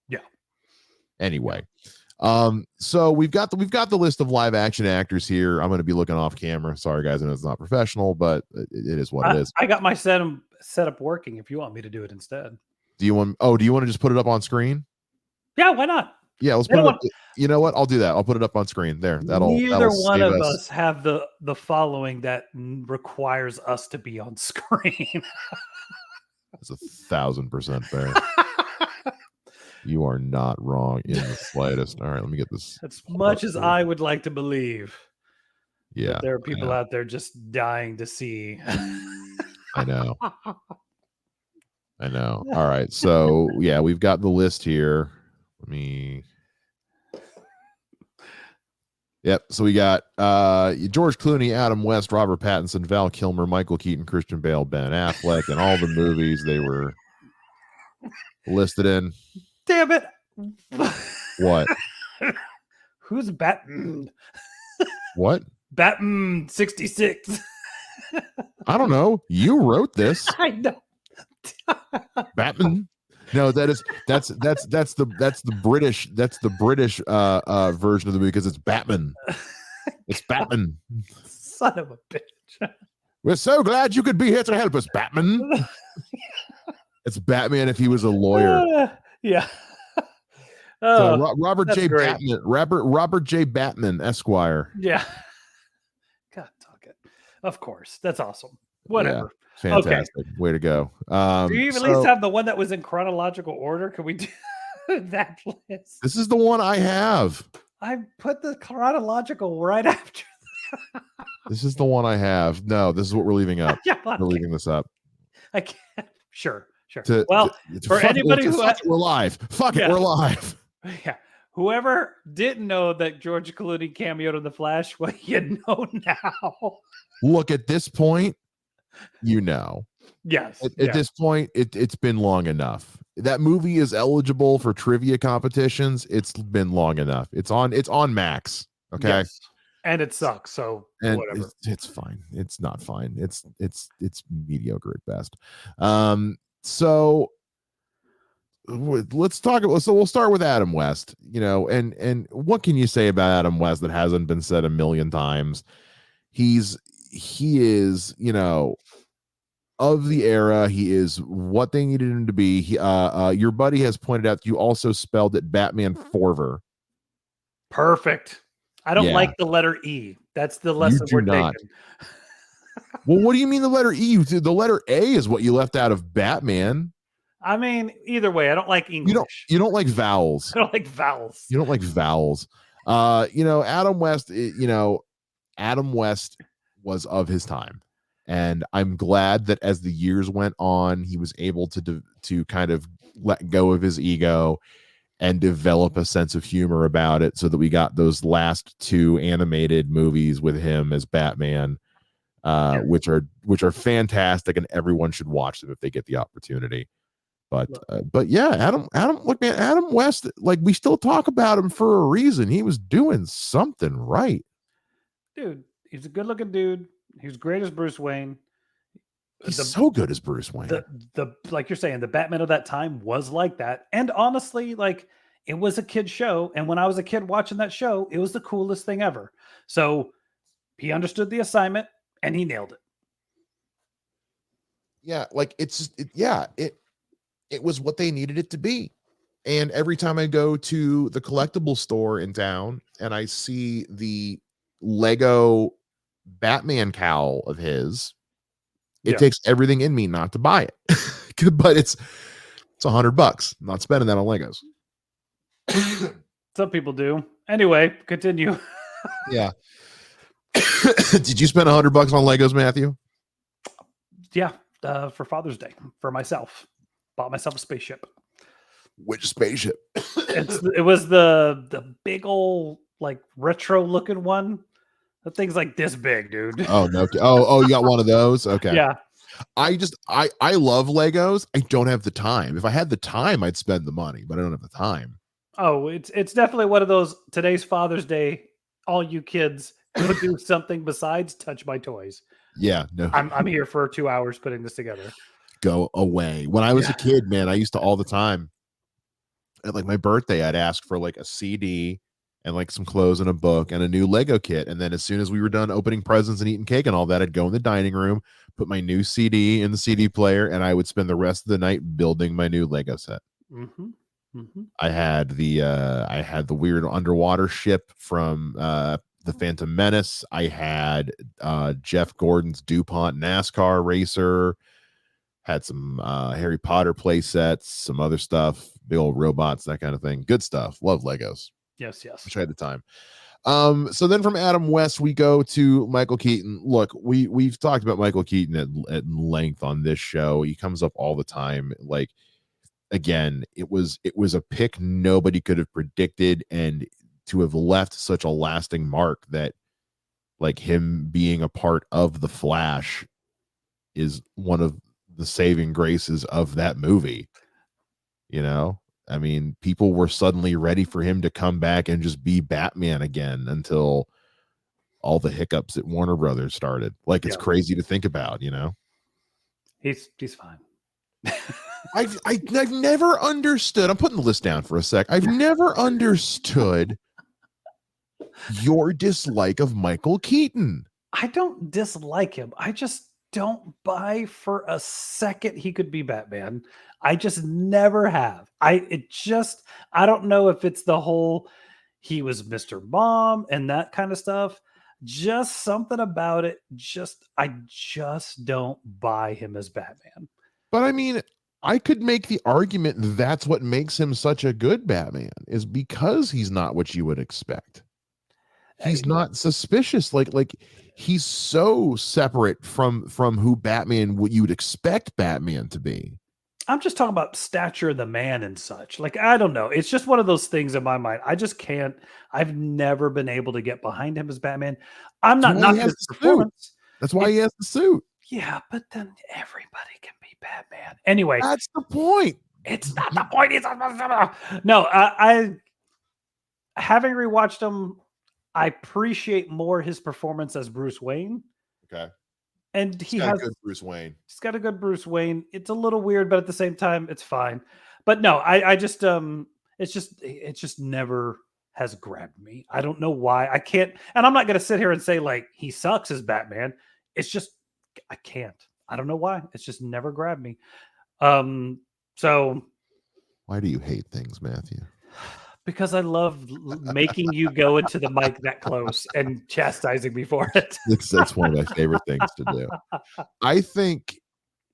Yeah. Anyway, so we've got the list of live action actors here. I'm going to be looking off camera. Sorry, guys, I know it's not professional, but it is what it is. I got my setup working. If you want me to do it instead, do you want to just put it up on screen? Yeah, why not? Yeah, let's put it up. You know what? I'll do that. I'll put it up on screen there. Neither one of us have the following that requires us to be on screen. That's 1,000% fair. You are not wrong in the slightest. All right, let me get this. As much as I would like to believe, yeah, there are people out there just dying to see. I know. All right, so yeah, we've got the list here. Let me. Yep. So we got George Clooney, Adam West, Robert Pattinson, Val Kilmer, Michael Keaton, Christian Bale, Ben Affleck, and all the movies they were listed in. Damn it! What? Who's Batman? What? Batman 66. I don't know. You wrote this. I know. Batman. No, that's the British version of the movie, because it's Batman. It's Batman. Son of a bitch. We're so glad you could be here to help us, Batman. It's Batman if he was a lawyer. Yeah. So Robert J. Batman. Robert J. Batman, Esquire. Yeah. God, talk it. Of course. That's awesome. Whatever. Yeah. Fantastic. Okay. Way to go. Do you at least have the one that was in chronological order? Can we do that list? This is the one I have. I put the chronological right after. This is the one I have. No, this is what we're leaving up. Yeah, okay. We're leaving this up. I can't. Sure. For anybody who we're live. Fuck it, we're live. Yeah. Whoever didn't know that George Clooney cameoed in The Flash, well, you know now. Look, at this point, you know. Yes. At this point, it's been long enough. That movie is eligible for trivia competitions. It's been long enough. It's on Max. Okay. Yes. And it sucks. So whatever. It's fine. It's not fine. It's mediocre at best. So let's talk about. So we'll start with Adam West. You know, and what can you say about Adam West that hasn't been said a million times? He is, you know, of the era. He is what they needed him to be. Your buddy has pointed out you also spelled it Batman Forver. Perfect. I don't like the letter E. That's the lesson we're taking. Well, what do you mean the letter E? The letter A is what you left out of Batman. I mean, either way, I don't like English. You don't like vowels. I don't like vowels. You don't like vowels. You know, Adam West. Adam West was of his time, and I'm glad that as the years went on, he was able to kind of let go of his ego and develop a sense of humor about it, so that we got those last 2 animated movies with him as Batman, which are fantastic, and everyone should watch them if they get the opportunity. But yeah, look, man, Adam West, like, we still talk about him for a reason. He was doing something right. Dude, he's a good-looking dude. He was great as Bruce Wayne. He's so good as Bruce Wayne. The like you're saying, the Batman of that time was like that. And honestly, like, it was a kid show. And when I was a kid watching that show, it was the coolest thing ever. So he understood the assignment and he nailed it. Yeah, like, it was what they needed it to be. And every time I go to the collectible store in town and I see the Lego Batman cowl of his, it takes everything in me not to buy it. But it's $100. I'm not spending that on Legos. Some people do. Anyway, continue. Yeah. Did you spend $100 on Legos, Matthew? Yeah, for Father's Day for myself. Bought myself a spaceship. Which spaceship? It was the big old, like, retro looking one. The thing's like this big, dude. Oh no! Oh, you got one of those? Okay. Yeah. I love Legos. I don't have the time. If I had the time, I'd spend the money, but I don't have the time. Oh, it's definitely one of those today's Father's Day. All you kids go do something besides touch my toys. Yeah, no. I'm here for 2 hours putting this together. Go away. When I was a kid, man, I used to all the time at, like, my birthday, I'd ask for, like, a CD and, like, some clothes and a book and a new Lego kit. And then as soon as we were done opening presents and eating cake and all that, I'd go in the dining room, put my new CD in the CD player, and I would spend the rest of the night building my new Lego set. Mm-hmm. Mm-hmm. I had the weird underwater ship from the Phantom Menace. I had Jeff Gordon's DuPont NASCAR racer. Had some Harry Potter play sets, some other stuff, big old robots, that kind of thing. Good stuff. Love Legos. Yes. Wish I had the time. So then from Adam West, we go to Michael Keaton. Look, we've talked about Michael Keaton at length on this show. He comes up all the time. Like, again, it was a pick nobody could have predicted, and to have left such a lasting mark, that, like, him being a part of the Flash is one of the saving graces of that movie. You know, I mean, people were suddenly ready for him to come back and just be Batman again until all the hiccups at Warner Brothers started. Like, it's crazy to think about, you know. He's fine. I've never understood. I'm putting the list down for a sec. I've never understood your dislike of Michael Keaton. I don't dislike him. I just don't buy for a second he could be Batman. I just never have. I don't know if it's the whole he was Mr. Mom and that kind of stuff. Just something about it. I just don't buy him as Batman. But I mean, I could make the argument that's what makes him such a good Batman, is because he's not what you would expect. He's not suspicious. Like he's so separate from who Batman, what you would expect Batman to be. I'm just talking about stature of the man and such. Like, I don't know. It's just one of those things in my mind. I just can't. I've never been able to get behind him as Batman. I'm not knocking his performance. That's why he has the suit. Yeah, but then everybody can be Batman. Anyway, that's the point. It's not the point. No, I having rewatched him, I appreciate more his performance as Bruce Wayne. Okay. And he has a good Bruce Wayne. He's got a good Bruce Wayne. It's a little weird, but at the same time, it's fine. But no, I just it just never has grabbed me. I don't know why. I can't, and I'm not gonna sit here and say like he sucks as Batman. It's just I can't. I don't know why. It's just never grabbed me. So why do you hate things, Matthew? Because I love making you go into the mic that close and chastising me for it. That's one of my favorite things to do. I think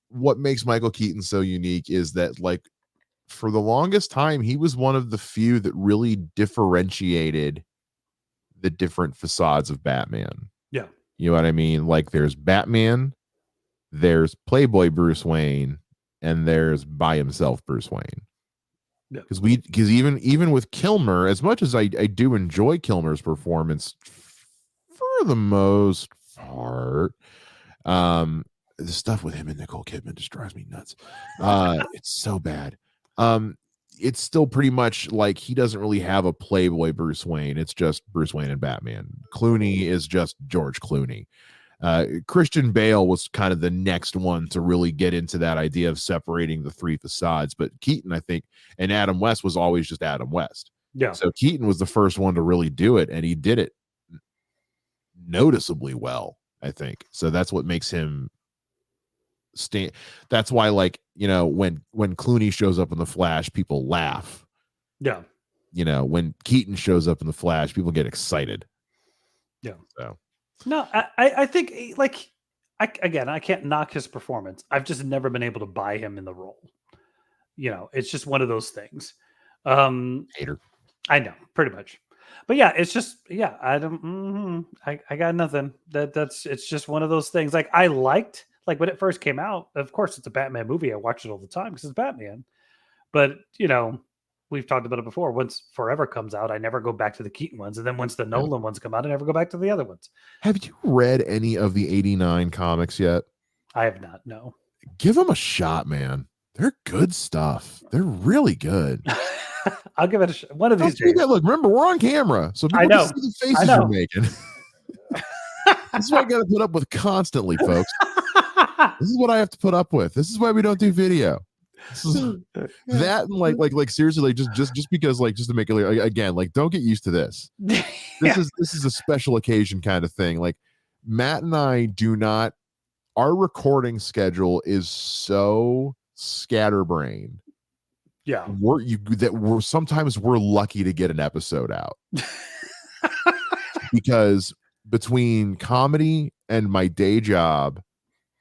what makes Michael Keaton so unique is that, like, for the longest time, he was one of the few that really differentiated the different facades of Batman. Yeah. You know what I mean? Like, there's Batman, there's Playboy Bruce Wayne, and there's by himself Bruce Wayne. Yeah. because even with Kilmer, as much as I do enjoy Kilmer's performance for the most part, the stuff with him and Nicole Kidman just drives me nuts. It's so bad. It's still pretty much like he doesn't really have a Playboy Bruce Wayne. It's just Bruce Wayne and Batman. Clooney is just George Clooney. Christian Bale was kind of the next one to really get into that idea of separating the three facades. But Keaton, I think, and Adam West was always just Adam West. Yeah. So Keaton was the first one to really do it, and he did it noticeably well, I think. So that's what makes him that's why, like, when Clooney shows up in The Flash, people laugh. Yeah. When Keaton shows up in The Flash, people get excited. Yeah. So no, I think, like, I can't knock his performance. I've just never been able to buy him in the role. It's just one of those things. Hater. I know, pretty much. But yeah, it's just, yeah, I don't, I got nothing. It's just one of those things. Like, I liked, like, when it first came out, of course, it's a Batman movie. I watch it all the time because it's Batman. But, we've talked about it before. Once Forever comes out, I never go back to the Keaton ones. And then once the Nolan ones come out, I never go back to the other ones. Have you read any of the 89 comics yet? I have not, no. Give them a shot, man. They're good stuff. They're really good. I'll give it a shot. One of these days. Look, remember, we're on camera, so people can see the faces you're making. This is what I got to put up with constantly, folks. This is what I have to put up with. This is why we don't do video. That and like seriously, like just because, like, just to make it clear, again, like, don't get used to this. This is a special occasion kind of thing. Like, Matt and I do not. Our recording schedule is so scatterbrained. Yeah, we're sometimes we're lucky to get an episode out because between comedy and my day job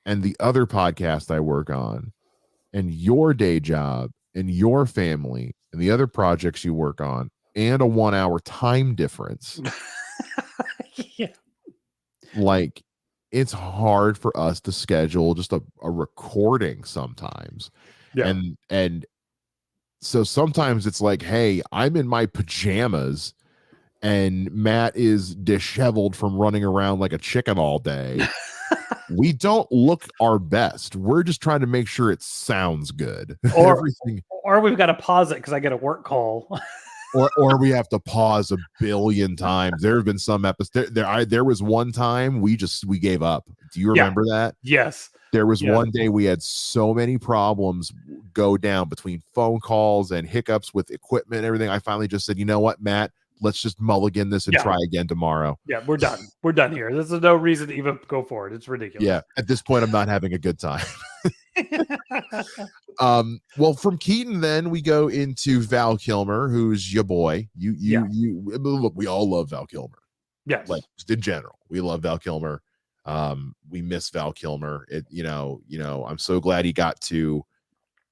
and the other podcast I work on and your day job and your family and the other projects you work on and a 1 hour time difference. Yeah. Like, it's hard for us to schedule just a recording sometimes. Yeah. And so sometimes it's like, hey, I'm in my pajamas and Matt is disheveled from running around like a chicken all day. We don't look our best. We're just trying to make sure it sounds good. Or we've got to pause it because I get a work call. or we have to pause a billion times. There have been some episodes. There was one time we gave up. Do you remember that? Yes. There was one day we had so many problems go down between phone calls and hiccups with equipment and everything. I finally just said, you know what, Matt, let's just mulligan this and try again tomorrow. Yeah, we're done. We're done here. There's no reason to even go forward. It's ridiculous. Yeah, at this point, I'm not having a good time. Well, from Keaton, then we go into Val Kilmer, who's your boy. You look, we all love Val Kilmer. Yeah, like, just in general, we love Val Kilmer. We miss Val Kilmer. I'm so glad he got to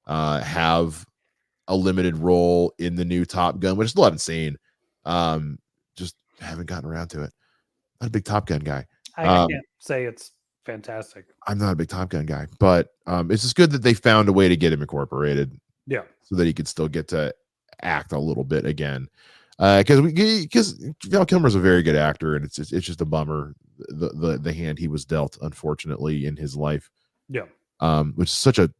have a limited role in the new Top Gun, which I still haven't seen. Just haven't gotten around to it. Not a big Top Gun guy. I can't say it's fantastic. I'm not a big Top Gun guy, but it's just good that they found a way to get him incorporated. Yeah, so that he could still get to act a little bit again. Because Val Kilmer's a very good actor, and it's just a bummer the hand he was dealt, unfortunately, in his life. Yeah, which is such a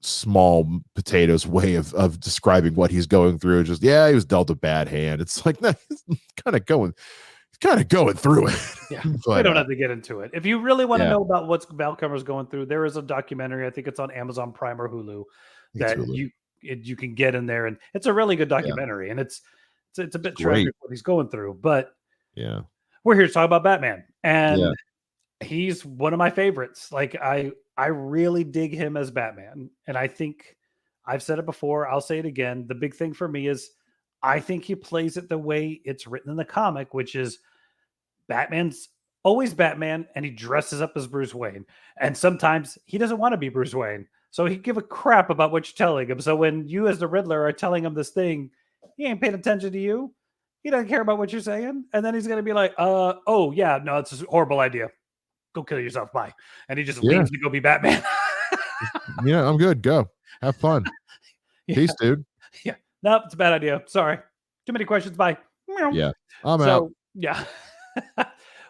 small potatoes way of describing what he's going through. Just, he was dealt a bad hand. It's like, nah, he's kind of going through it. Yeah, but, we don't have to get into it. If you really want to know about what Val Kilmer's going through, there is a documentary. I think it's on Amazon Prime or Hulu that you can get in there, and it's a really good documentary. And it's a bit tragic what he's going through, but we're here to talk about Batman, and he's one of my favorites. Like, I really dig him as Batman, and I think I've said it before, I'll say it again. The big thing for me is I think he plays it the way it's written in the comic, which is Batman's always Batman, and he dresses up as Bruce Wayne. And sometimes he doesn't want to be Bruce Wayne, so he give a crap about what you're telling him. So when you as the Riddler are telling him this thing, he ain't paying attention to you. He doesn't care about what you're saying. And then he's going to be like, oh yeah, no, it's a horrible idea. Go kill yourself. Bye. And he just leaves to go be Batman. I'm good. Go have fun. Peace, dude. Yeah. Nope, it's a bad idea. Sorry. Too many questions. Bye. Meow. Yeah, I'm out. So yeah.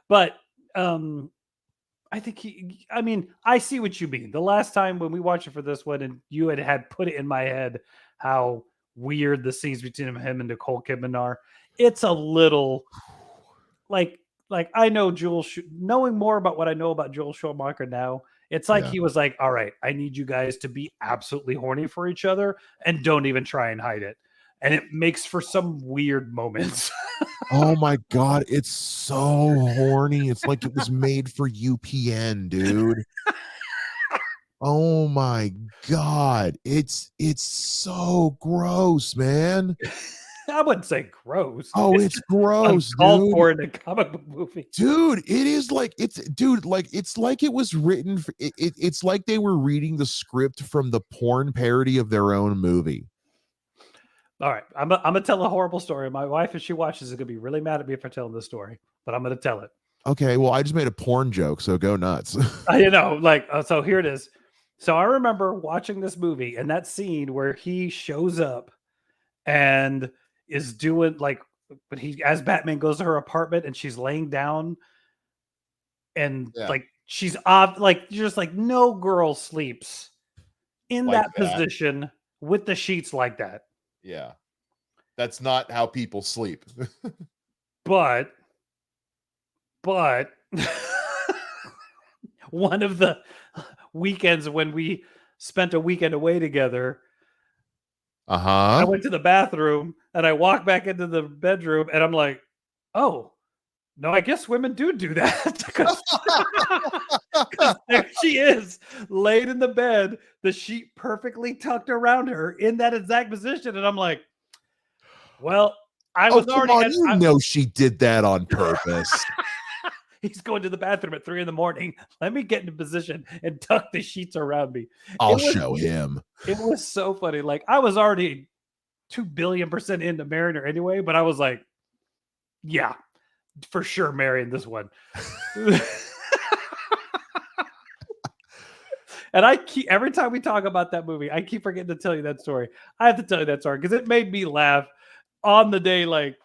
But I think I mean, I see what you mean. The last time when we watched it for this one, and you had put it in my head how weird the scenes between him and Nicole Kidman are. It's a little like I know knowing more about what I know about Joel Schumacher now. It's like Yeah. he was like, "All right, I need you guys to be absolutely horny for each other, and don't even try and hide it." And it makes for some weird moments. Oh my god, it's so horny. It's like it was made for UPN, dude. Oh my god. It's so gross, man. I wouldn't say gross. Oh, It's it's just gross, uncalled dude. for in a comic book movie. Dude, it is like it's like it was written for, it's like they were reading the script from the porn parody of their own movie. All right, I'm gonna tell a horrible story. My wife, if she watches, is gonna be really mad at me for telling this story, but I'm gonna tell it. Okay, well, I just made a porn joke, so go nuts. So here it is. So I remember watching this movie and that scene where he shows up and is doing but he as Batman goes to her apartment and she's laying down and Yeah. like she's off, like you're just like no girl sleeps in Like that that. position with the sheets like that. Yeah. That's not how people sleep. But one of the weekends when we spent a weekend away together, I Uh-huh. went to the bathroom and I walked back into the bedroom and I'm like, oh, no, I guess women do that. Because there she is, laid in the bed, the sheet perfectly tucked around her in that exact position. And I'm like, well, I Oh, was come already on. You know she did that on purpose. he's going to the bathroom at 3 a.m. Let me get into position and tuck the sheets around me. I'll show him. It was so funny. Like I was already 2 billion% into Mariner anyway, but I was like, yeah, for sure marrying this one. And I keep every time we talk about that movie, I keep forgetting to tell you that story. I have to tell you that story because it made me laugh on the day. Like,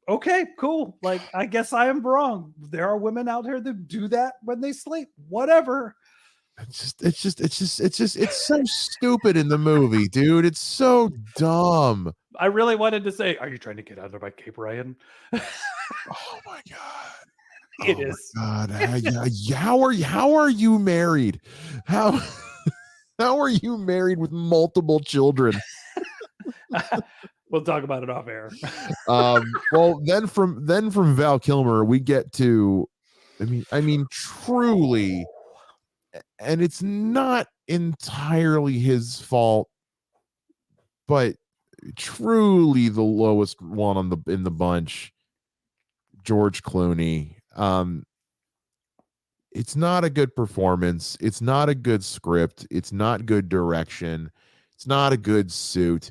okay, cool. Like, I guess I am wrong. There are women out here that do that when they sleep. Whatever. It's so stupid in the movie, dude. It's so dumb. I really wanted to say, are you trying to get out of my cape, Ryan? Oh my god. It Oh my is. god. How are you married? How how are you married with multiple children? We'll talk about it off air. Well, then from Val Kilmer, we get to I mean truly, and it's not entirely his fault, but truly the lowest one on in the bunch, George Clooney. It's not a good performance. It's not a good script. It's not good direction. It's not a good suit.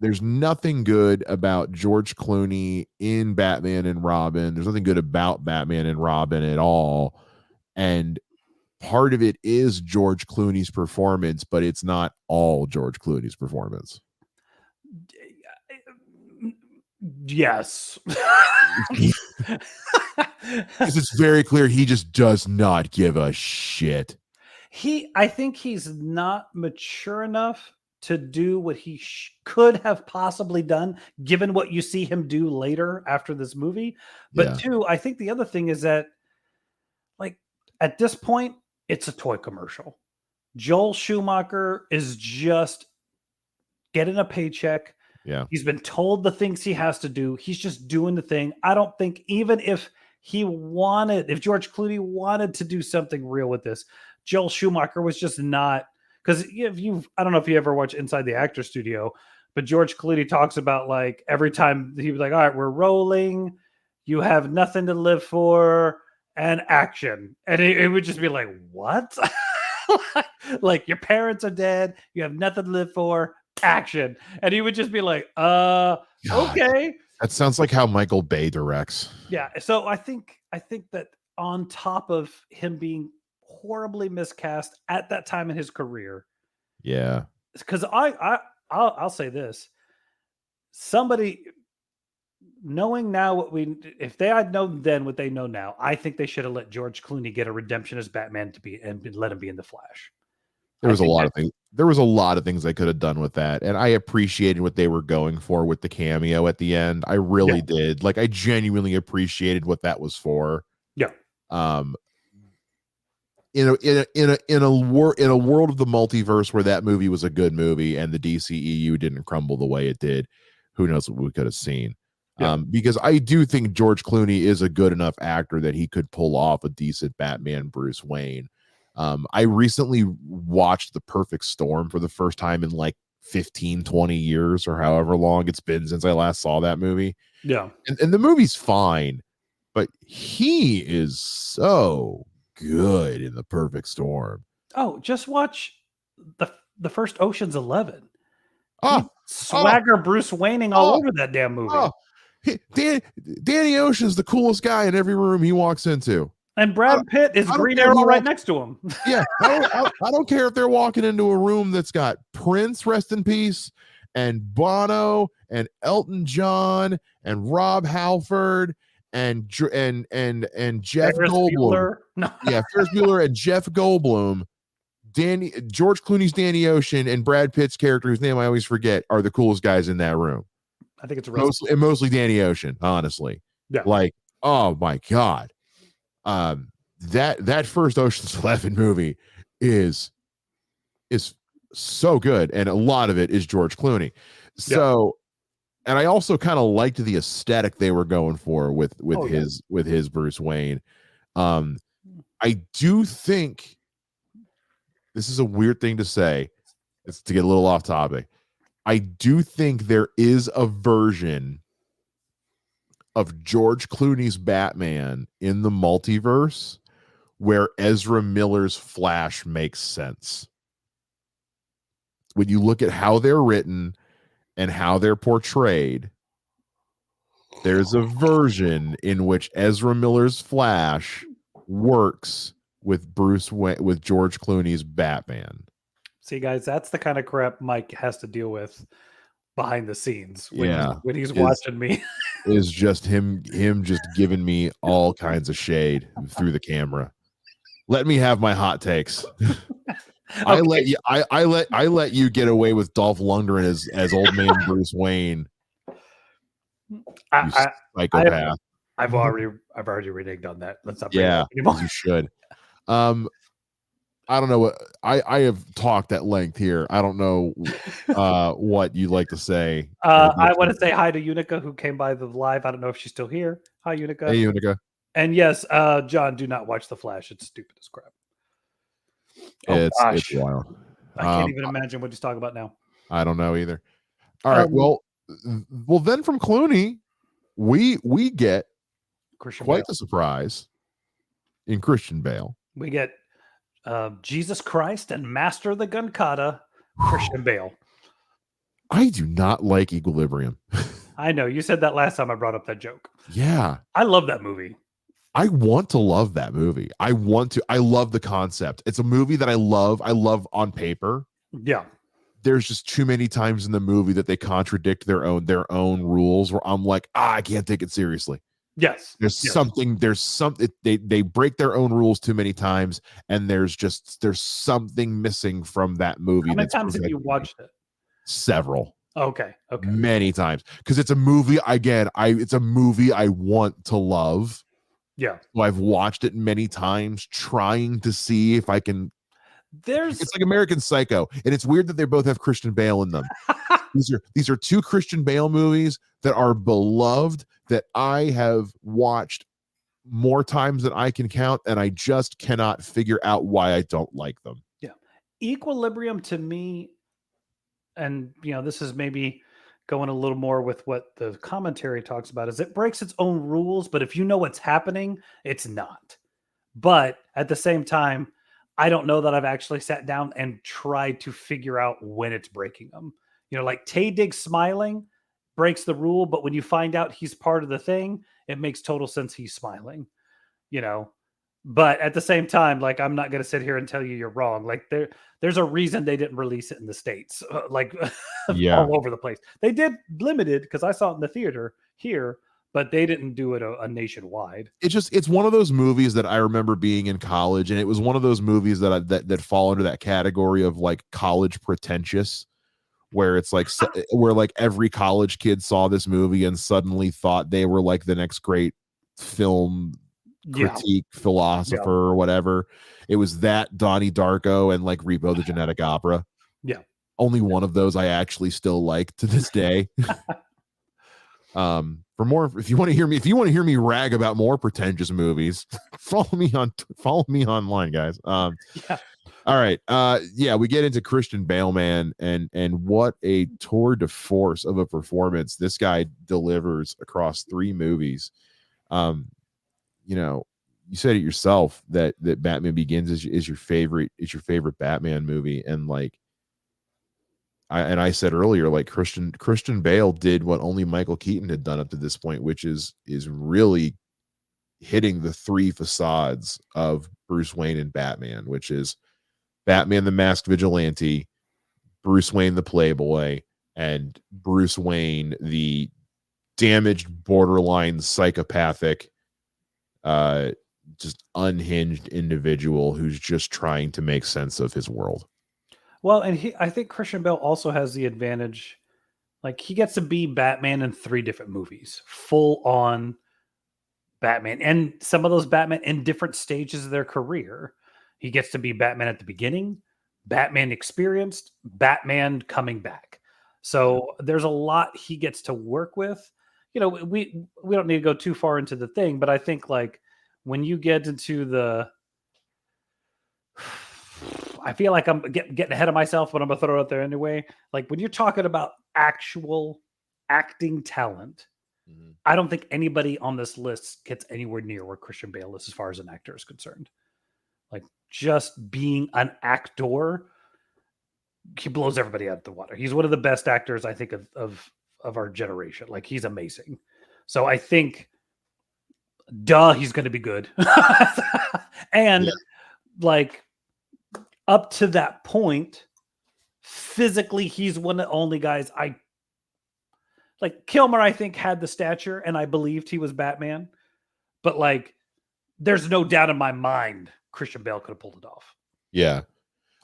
There's nothing good about George Clooney in Batman and Robin. There's nothing good about Batman and Robin at all. And part of it is George Clooney's performance, but it's not all George Clooney's performance. Yes. Because it's very clear he just does not give a shit. I think he's not mature enough to do what he could have possibly done, given what you see him do later after this movie. But Yeah. two, I think the other thing is that, like, at this point, it's a toy commercial. Joel Schumacher is just getting a paycheck. Yeah. He's been told the things he has to do. He's just doing the thing. I don't think even if if George Clooney wanted to do something real with this, Joel Schumacher was just not, because I don't know if you ever watch Inside the Actor Studio, but George Clooney talks about like every time he was like, all right, we're rolling, you have nothing to live for, and action. And it would just be like, what? Like your parents are dead, you have nothing to live for, action. And he would just be like, God, okay. That sounds like how Michael Bay directs. Yeah. So I think that on top of him being horribly miscast at that time in his career. Yeah. Because I'll say this. Somebody knowing now if they had known then what they know now, I think they should have let George Clooney get a redemption as Batman and let him be in the Flash. There was a lot of things. There was a lot of things they could have done with that, and I appreciated what they were going for with the cameo at the end. I really did. Like, I genuinely appreciated what that was for. Yeah. In a world of the multiverse where that movie was a good movie and the DCEU didn't crumble the way it did, who knows what we could have seen. Yeah. Because I do think George Clooney is a good enough actor that he could pull off a decent Batman Bruce Wayne. I recently watched The Perfect Storm for the first time in like 15, 20 years or however long it's been since I last saw that movie. Yeah. And the movie's fine, but he is so good in The Perfect Storm. Oh, just watch the first Ocean's 11. Swagger Bruce Wayning all over that damn movie. Danny Ocean's the coolest guy in every room he walks into. And Brad Pitt is Green Arrow right next to him. Yeah, I don't care if they're walking into a room that's got Prince, rest in peace, and Bono, and Elton John, and Rob Halford, and Jeff Goldblum. No. Yeah, Ferris Bueller and Jeff Goldblum. George Clooney's Danny Ocean and Brad Pitt's character, whose name I always forget, are the coolest guys in that room. I think it's mostly Danny Ocean, honestly. Yeah. Like, oh my God. That first Ocean's 11 movie is so good, and a lot of it is George Clooney. So, and I also kind of liked the aesthetic they were going for with his Bruce Wayne. I do think this is a weird thing to say. It's to get a little off topic. I do think there is a version of George Clooney's Batman in the multiverse where Ezra Miller's Flash makes sense. When you look at how they're written and how they're portrayed, there's a version in which Ezra Miller's Flash works with with George Clooney's Batman. See, guys, that's the kind of crap Mike has to deal with behind the scenes when he's watching me. Is just him just giving me all kinds of shade through the camera. Let me have my hot takes. I let you get away with Dolph Lundgren as old man Bruce Wayne. Psychopath. I've already reneged on that. Let's not bring it up anymore. You should. I don't know what I have talked at length here. I don't know what you'd like to say. I want to say hi to Unica, who came by the live. I don't know if she's still here. Hi, Unica. Hey, Unica. And yes, John, do not watch The Flash. It's stupid as crap. It's wild. I can't even imagine what he's talking about now. I don't know either. All right. Well, then from Clooney, we get Christian quite Bale. the surprise in Christian Bale. We get Jesus Christ and Master of the Gun Kata, Christian Bale. I do not like Equilibrium. I know. You said that last time I brought up that joke. Yeah. I love that movie. I want to love that movie. I love the concept. It's a movie that I love. I love on paper. Yeah. There's just too many times in the movie that they contradict their own rules where I'm like, I can't take it seriously. Yes. There's something they break their own rules too many times, and there's something missing from that movie. How many times have you watched it? Several. Okay. Many times. Because it's a movie, it's a movie I want to love. Yeah. So I've watched it many times trying to see if I can. It's like American Psycho, and it's weird that they both have Christian Bale in them. These are two Christian Bale movies that are beloved, that I have watched more times than I can count, and I just cannot figure out why I don't like them. Yeah. Equilibrium to me, and this is maybe going a little more with what the commentary talks about, is it breaks its own rules, but if you know what's happening, it's not. But at the same time, I don't know that I've actually sat down and tried to figure out when it's breaking them. Like Tay Diggs smiling breaks the rule, but when you find out he's part of the thing, it makes total sense he's smiling. But at the same time, like, I'm not going to sit here and tell you you're wrong. Like, there's a reason they didn't release it in the States, like Yeah. all over the place. They did limited because I saw it in the theater here, but they didn't do it a nationwide. It's one of those movies that I remember being in college, and it was one of those movies that fall under that category of like college pretentious, where it's like where like every college kid saw this movie and suddenly thought they were like the next great film Yeah. critique philosopher or whatever. It was that, Donnie Darko, and like Repo the Genetic Opera. Yeah. Only one of those I actually still like to this day. For more, if you want to hear me rag about more pretentious movies, follow me online, guys. Yeah. All right. Yeah, we get into Christian Bale, man, and what a tour de force of a performance this guy delivers across 3 movies. You know, you said it yourself that Batman Begins is your favorite Batman movie, and like I said earlier, like Christian Bale did what only Michael Keaton had done up to this point, which is really hitting the 3 facades of Bruce Wayne and Batman, which is Batman the Masked Vigilante, Bruce Wayne the Playboy, and Bruce Wayne the damaged, borderline psychopathic, just unhinged individual who's just trying to make sense of his world. Well, and I think Christian Bale also has the advantage, like, he gets to be Batman in 3 different movies, full on Batman, and some of those Batman in different stages of their career. He gets to be Batman at the beginning, Batman experienced, Batman coming back. So there's a lot he gets to work with. You know, we don't need to go too far into the thing, but I think like when you get into the I feel like I'm getting ahead of myself, but I'm gonna throw it out there anyway. Like when you're talking about actual acting talent, I don't think anybody on this list gets anywhere near where Christian Bale is as far as an actor is concerned. Like just being an actor, he blows everybody out of the water. He's one of the best actors, I think, of our generation. Like he's amazing. So I think, he's going to be good. And like up to that point, physically, he's one of the only guys like. Kilmer, I think, had the stature, and I believed he was Batman. But like, there's no doubt in my mind Christian Bale could have pulled it off. Yeah.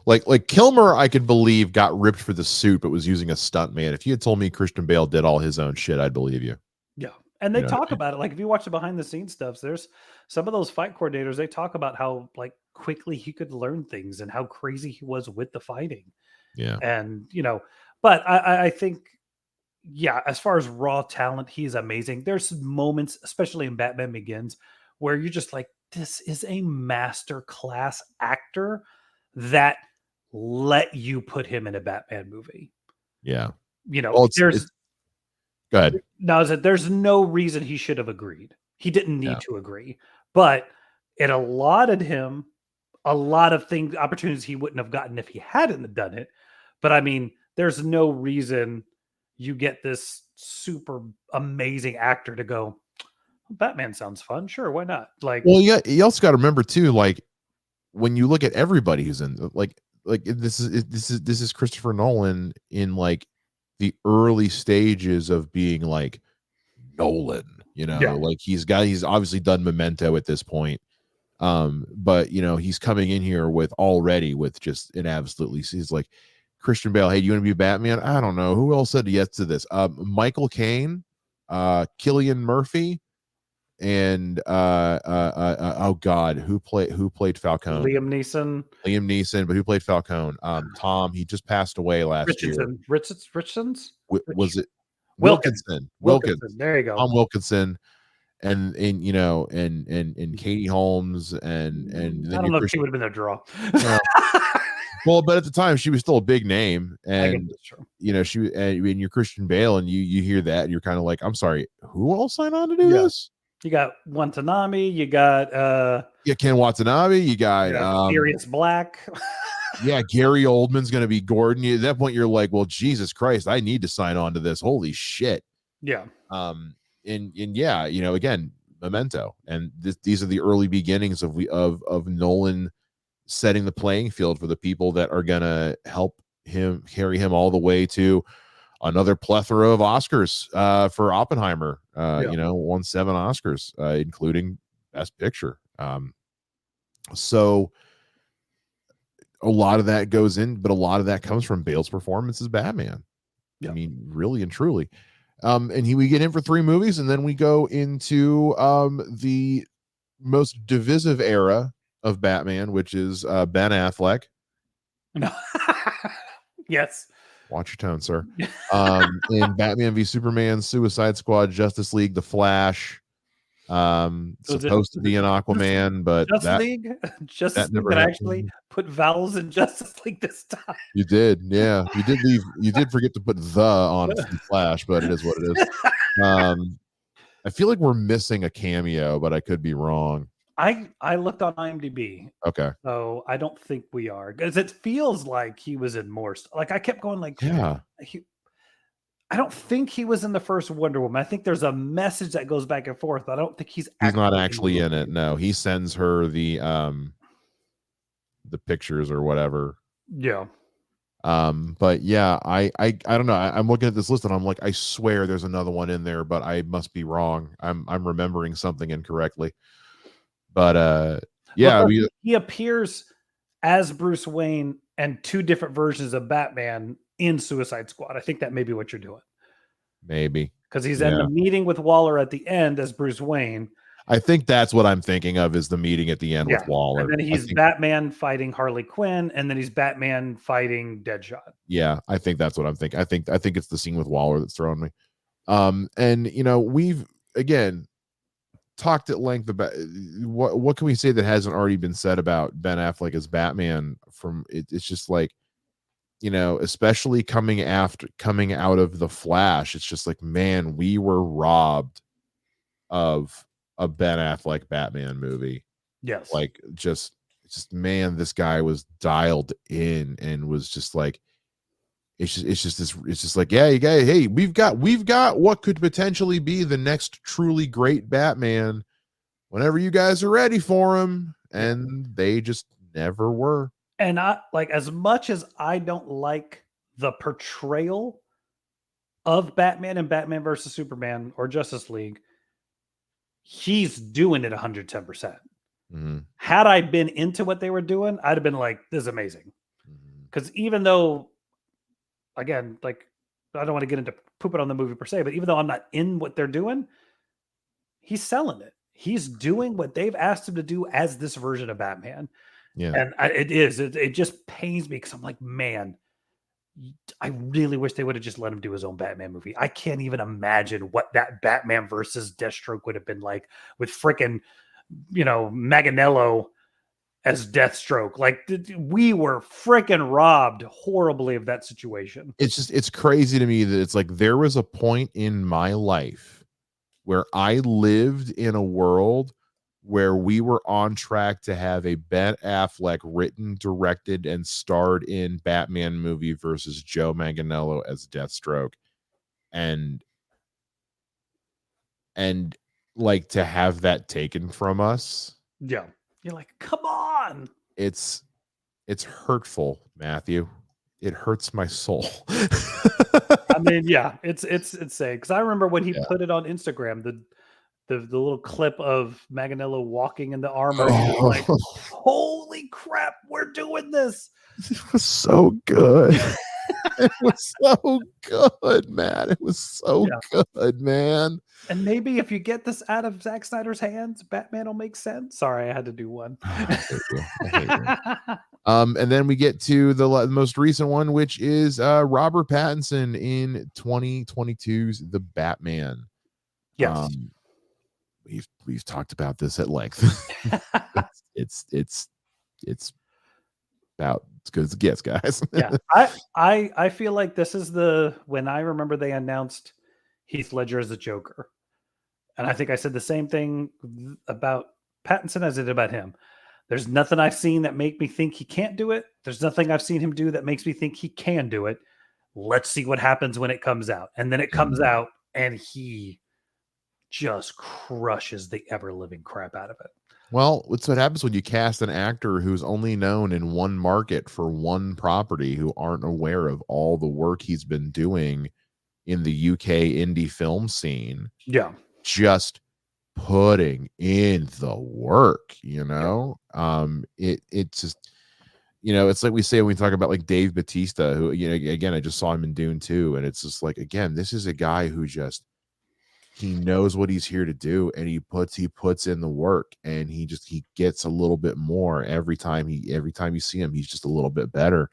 Like Kilmer, I could believe got ripped for the suit, but was using a stunt man. If you had told me Christian Bale did all his own shit, I'd believe you. Yeah. And they talk about it. Like if you watch the behind the scenes stuff, there's some of those fight coordinators, they talk about how like quickly he could learn things and how crazy he was with the fighting. Yeah. And, you know, but I think, yeah, as far as raw talent, he's amazing. There's moments, especially in Batman Begins, where you're just like, this is a master class actor that let you put him in a Batman movie. Yeah. You know, Well, go ahead. No, there's no reason he should have agreed. He didn't need to agree, but it allotted him a lot of opportunities he wouldn't have gotten if he hadn't done it. But I mean, there's no reason you get this super amazing actor to go, Batman sounds fun. Sure, why not? Like, well, yeah, you also got to remember too, like when you look at everybody who's in like this is Christopher Nolan in like the early stages of being like Nolan, you know, like he's obviously done Memento at this point. But you know, he's coming in here with just an absolutely, he's like, Christian Bale, hey, do you want to be Batman? I don't know. Who else said yes to this? Michael Caine, Cillian Murphy, and oh god, who played Falcone? Liam Neeson, but who played Falcone? Tom, he just passed away last year. Richardson's? Was it Wilkinson? There you go. Tom Wilkinson, and you know, and Katie Holmes, and then I don't know if she would have been a draw. Well, but at the time she was still a big name, and true. You know, and you're Christian Bale, and you hear that, and you're kind of like, I'm sorry, who all signed on to do this? You got Watanabe, you got Ken Watanabe, you got Sirius Black. Yeah, Gary Oldman's gonna be Gordon. At that point, you're like, well, Jesus Christ, I need to sign on to this. Holy shit. Yeah. And yeah, you know, again, Memento, and these are the early beginnings of Nolan setting the playing field for the people that are gonna help him carry him all the way to another plethora of Oscars for Oppenheimer. Won 7 Oscars, including Best Picture. So a lot of that goes in, but a lot of that comes from Bale's performance as Batman. I mean, really and truly. We get in for 3 movies, and then we go into the most divisive era of Batman, which is Ben Affleck. No. Yes. Watch your tone, sir. In Batman v Superman, Suicide Squad, Justice League, The Flash. Supposed to be an Aquaman, but Justice League never that happened. actually put vowels in Justice League this time. You did, yeah. You did forget to put the on The Flash, but it is what it is. I feel like we're missing a cameo, but I could be wrong. I looked on IMDb. Okay. So I don't think we are, because it feels like he was in more. Like I kept going, like, yeah. I don't think he was in the first Wonder Woman. I think there's a message that goes back and forth. I don't think he's not actually in it. No, he sends her the pictures or whatever. Yeah. But yeah, I don't know. I'm looking at this list and I'm like, I swear there's another one in there, but I must be wrong. I'm remembering something incorrectly. But yeah, he appears as Bruce Wayne and 2 different versions of Batman in Suicide Squad. I think that may be what you're doing. Maybe because he's in the meeting with Waller at the end as Bruce Wayne. I think that's what I'm thinking of, is the meeting at the end with Waller. And then he's Batman fighting Harley Quinn, and then he's Batman fighting Deadshot. Yeah, I think that's what I'm thinking. I think it's the scene with Waller that's throwing me. And we've again talked at length about what can we say that hasn't already been said about Ben Affleck as Batman. It's just like, especially coming out of The Flash, it's just like, man, we were robbed of a Ben Affleck Batman movie. Yes. Like just man, this guy was dialed in and was just like, it's just like, yeah, you guys, hey, we've got what could potentially be the next truly great Batman whenever you guys are ready for him. And they just never were. And I like, as much as I don't like the portrayal of Batman and Batman versus Superman or Justice League, he's doing it 110%. Mm-hmm. Had I been into what they were doing, I'd have been like, this is amazing. Because even though, again, like, I don't want to get into pooping on the movie per se, but even though I'm not in what they're doing, he's selling it. He's doing what they've asked him to do as this version of Batman. Yeah. And it just pains me because I'm like, man, I really wish they would have just let him do his own Batman movie. I can't even imagine what that Batman versus Deathstroke would have been like with freaking, Manganiello as Deathstroke. Like, we were freaking robbed horribly of that situation. It's crazy to me that it's like, there was a point in my life where I lived in a world where we were on track to have a Ben Affleck written, directed, and starred in Batman movie versus Joe Manganiello as Deathstroke. And like, to have that taken from us. Yeah. You're like, come on. It's hurtful, Matthew. It hurts my soul. I mean, yeah, it's saying, because I remember when he put it on Instagram, the little clip of Manganiello walking in the armor. Like, holy crap, we're doing this. It was so good. It was so good, man. It was so good, man. And maybe if you get this out of Zack Snyder's hands, Batman will make sense. Sorry, I had to do one. I hate you. And then we get to the most recent one, which is Robert Pattinson in 2022's The Batman. Yes. We've talked about this at length. it's about as good as it gets, guys. Yeah. I feel like this is when I remember they announced Heath Ledger as the Joker. And I think I said the same thing about Pattinson as I did about him. There's nothing I've seen that make me think he can't do it. There's nothing I've seen him do that makes me think he can do it. Let's see what happens when it comes out. And then it comes out and he just crushes the ever living crap out of it. Well, it's what happens when you cast an actor who's only known in one market for one property, who aren't aware of all the work he's been doing in the UK indie film scene, Yeah. just putting in the work, Yeah. it's just, it's like we say when we talk about like Dave Bautista, who, again, I just saw him in Dune 2, and it's just like, again, this is a guy who just, he knows what he's here to do, and he puts in the work, and he gets a little bit more every time you see him. He's just a little bit better.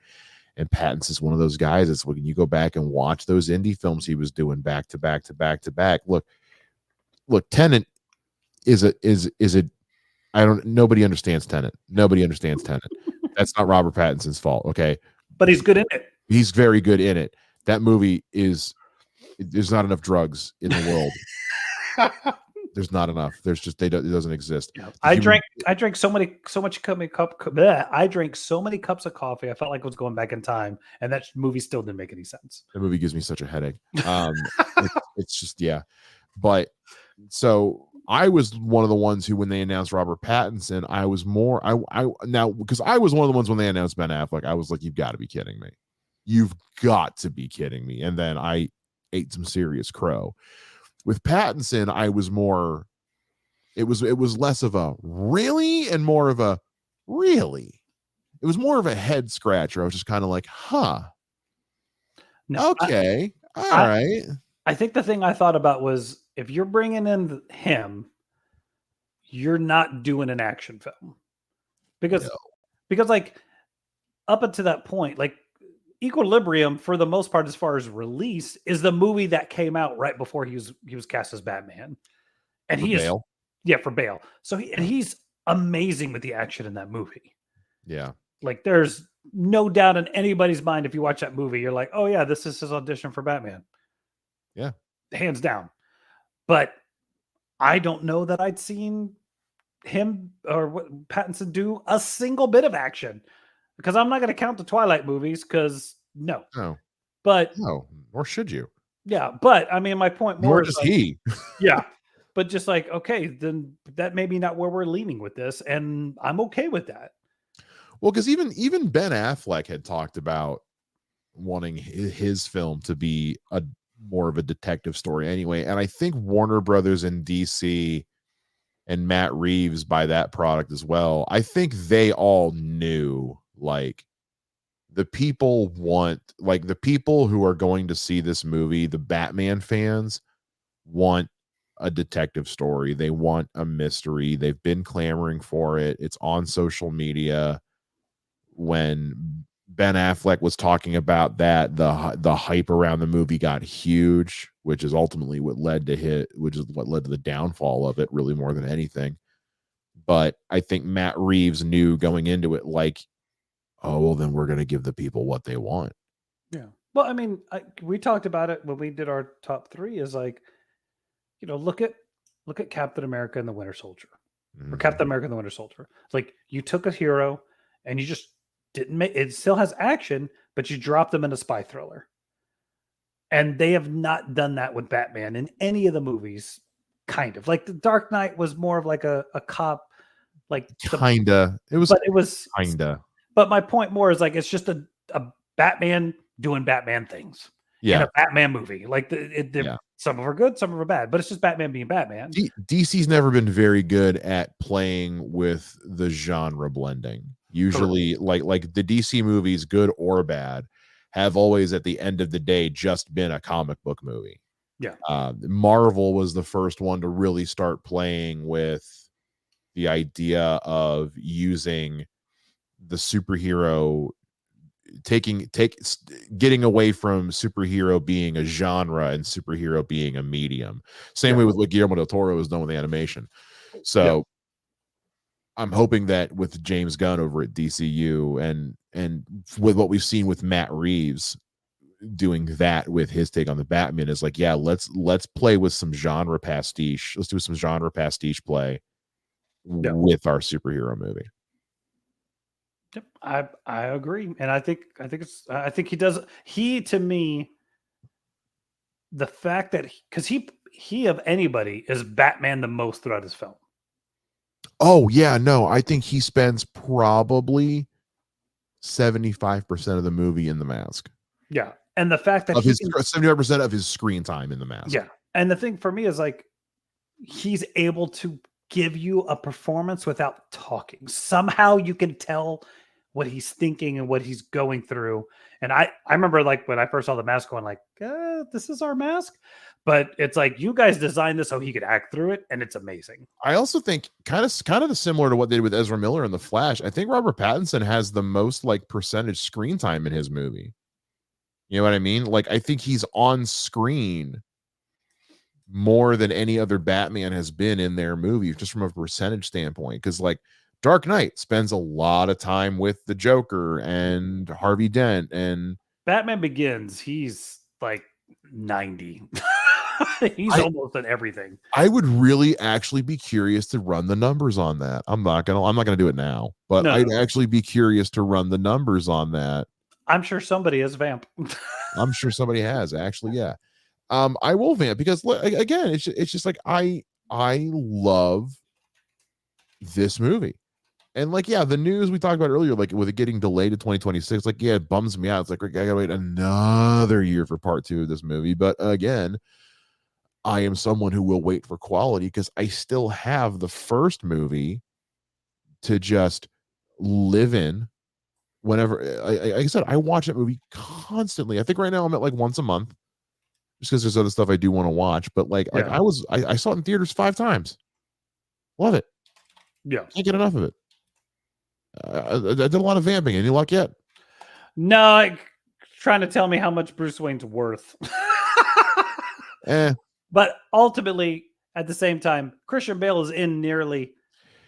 And Pattinson is one of those guys. It's when you go back and watch those indie films he was doing back to back to back to back. Look, Tenet is a nobody understands Tenet. Nobody understands Tenet. That's not Robert Pattinson's fault. Okay. But he's good in it. He's very good in it. That movie there's not enough drugs in the world. There's not enough. There's just, it doesn't exist. Yeah. I drank so many cups of coffee. I felt like I was going back in time, and that movie still didn't make any sense. The movie gives me such a headache. It's just, yeah. But so I was one of the ones who, when they announced Robert Pattinson, I was more, now, because I was one of the ones when they announced Ben Affleck, I was like, you've got to be kidding me. You've got to be kidding me. And then I ate some serious crow. With Pattinson, I was more, it was less of a really and more of a really. It was more of a head scratcher. I was just kind of like, huh. No, okay. All right. I think the thing I thought about was, if you're bringing in him, you're not doing an action film. Because like, up until that point, like, Equilibrium, for the most part, as far as release, is the movie that came out right before he was cast as Batman, and for Bale. For Bale. So he's amazing with the action in that movie. Yeah, like, there's no doubt in anybody's mind, if you watch that movie, you're like, oh yeah, this is his audition for Batman. Yeah, hands down. But I don't know that I'd seen him or Pattinson do a single bit of action. Because I'm not going to count the Twilight movies, because no. But no, nor should you. Yeah, but I mean, my point more is like, he. Yeah, but just like, okay, then that may be not where we're leaning with this, and I'm okay with that. Well, because even Ben Affleck had talked about wanting his film to be a more of a detective story anyway, and I think Warner Brothers and DC and Matt Reeves buy that product as well. I think they all knew, like, the people who are going to see this movie, the Batman fans, want a detective story. They want a mystery. They've been clamoring for it. It's on social media. When Ben Affleck was talking about that, the hype around the movie got huge, which is ultimately what led to the downfall of it, really, more than anything. But I think Matt Reeves knew going into it, like, oh, well, then we're going to give the people what they want. Yeah. Well, I mean, we talked about it when we did our top 3, is like, look at Captain America and the Winter Soldier, or Captain America and the Winter Soldier. It's like, you took a hero and you just didn't make it. Still has action, but you dropped them in a spy thriller. And they have not done that with Batman in any of the movies. Kind of like the Dark Knight was more of like a cop, like kinda. It was kinda. But my point more is, like, it's just a Batman doing Batman things in a Batman movie. Like, some of them are good, some of them are bad, but it's just Batman being Batman. DC's never been very good at playing with the genre blending. Usually, like the DC movies, good or bad, have always, at the end of the day, just been a comic book movie. Yeah. Marvel was the first one to really start playing with the idea of using the superhero, getting away from superhero being a genre and superhero being a medium. Same way with what Guillermo del Toro has done with animation. So I'm hoping that with James Gunn over at DCU and with what we've seen with Matt Reeves doing that with his take on the Batman, is like, yeah, let's play with some genre pastiche. Let's do some genre pastiche play with our superhero movie. Yep, I agree, and I think he does. To me, the fact that because he he of anybody is Batman the most throughout his film. Oh yeah, no, I think he spends probably 75% of the movie in the mask. Yeah. And the fact that Of he his can 75% of his screen time in the mask. Yeah. And the thing for me is like he's able to give you a performance without talking. Somehow you can tell what he's thinking and what he's going through. And I remember like when I first saw the mask going like, this is our mask. But it's like you guys designed this so he could act through it, and it's amazing. I also think kind of similar to what they did with Ezra Miller in The Flash. I think Robert Pattinson has the most like percentage screen time in his movie. You know what I mean? Like I think he's on screen more than any other Batman has been in their movie, just from a percentage standpoint. Because like Dark Knight spends a lot of time with the Joker and Harvey Dent, and Batman Begins, he's like 90. He's I, almost at everything. I would really actually be curious to run the numbers on that. I'm not gonna do it now, but No, I'd no. actually be curious to run the numbers on that. I'm sure somebody is Vamp. I'm sure somebody has actually, yeah. I will vamp because again, it's just like I love this movie. And like, yeah, the news we talked about earlier, like with it getting delayed to 2026, like, yeah, it bums me out. It's like I gotta wait another year for part 2 of this movie. But again, I am someone who will wait for quality because I still have the first movie to just live in whenever. Like I said, I watch that movie constantly. I think right now I'm at like once a month, just because there's other stuff I do want to watch. But like Yeah. I saw it in theaters 5 times. Love it. Yeah. Can't get enough of it. I did a lot of vamping. Any luck yet? No, trying to tell me how much Bruce Wayne's worth. Eh. But ultimately, at the same time, Christian Bale is in nearly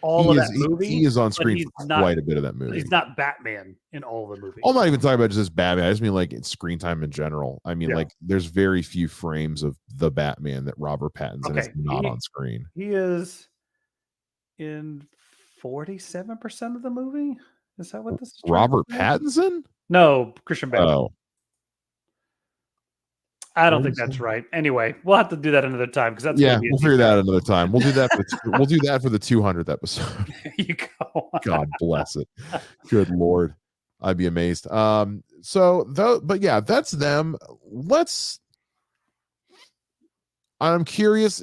all of that movie. He is on but screen he's for not, quite a bit of that movie. He's not Batman in all the movies. I'm not even talking about just this Batman. I just mean like it's screen time in general. I mean, Yeah. like there's very few frames of the Batman that Robert Pattinson is not on screen. He is in 47% of the movie. Is that what this is? Robert Pattinson? No, Christian Bale. Oh, I don't think that's right. Anyway, we'll have to do that another time because that's yeah. We'll figure that out another time. We'll do that. We'll do that for the 200th episode. There you go. God bless it. Good Lord, I'd be amazed. But yeah, that's them. I'm curious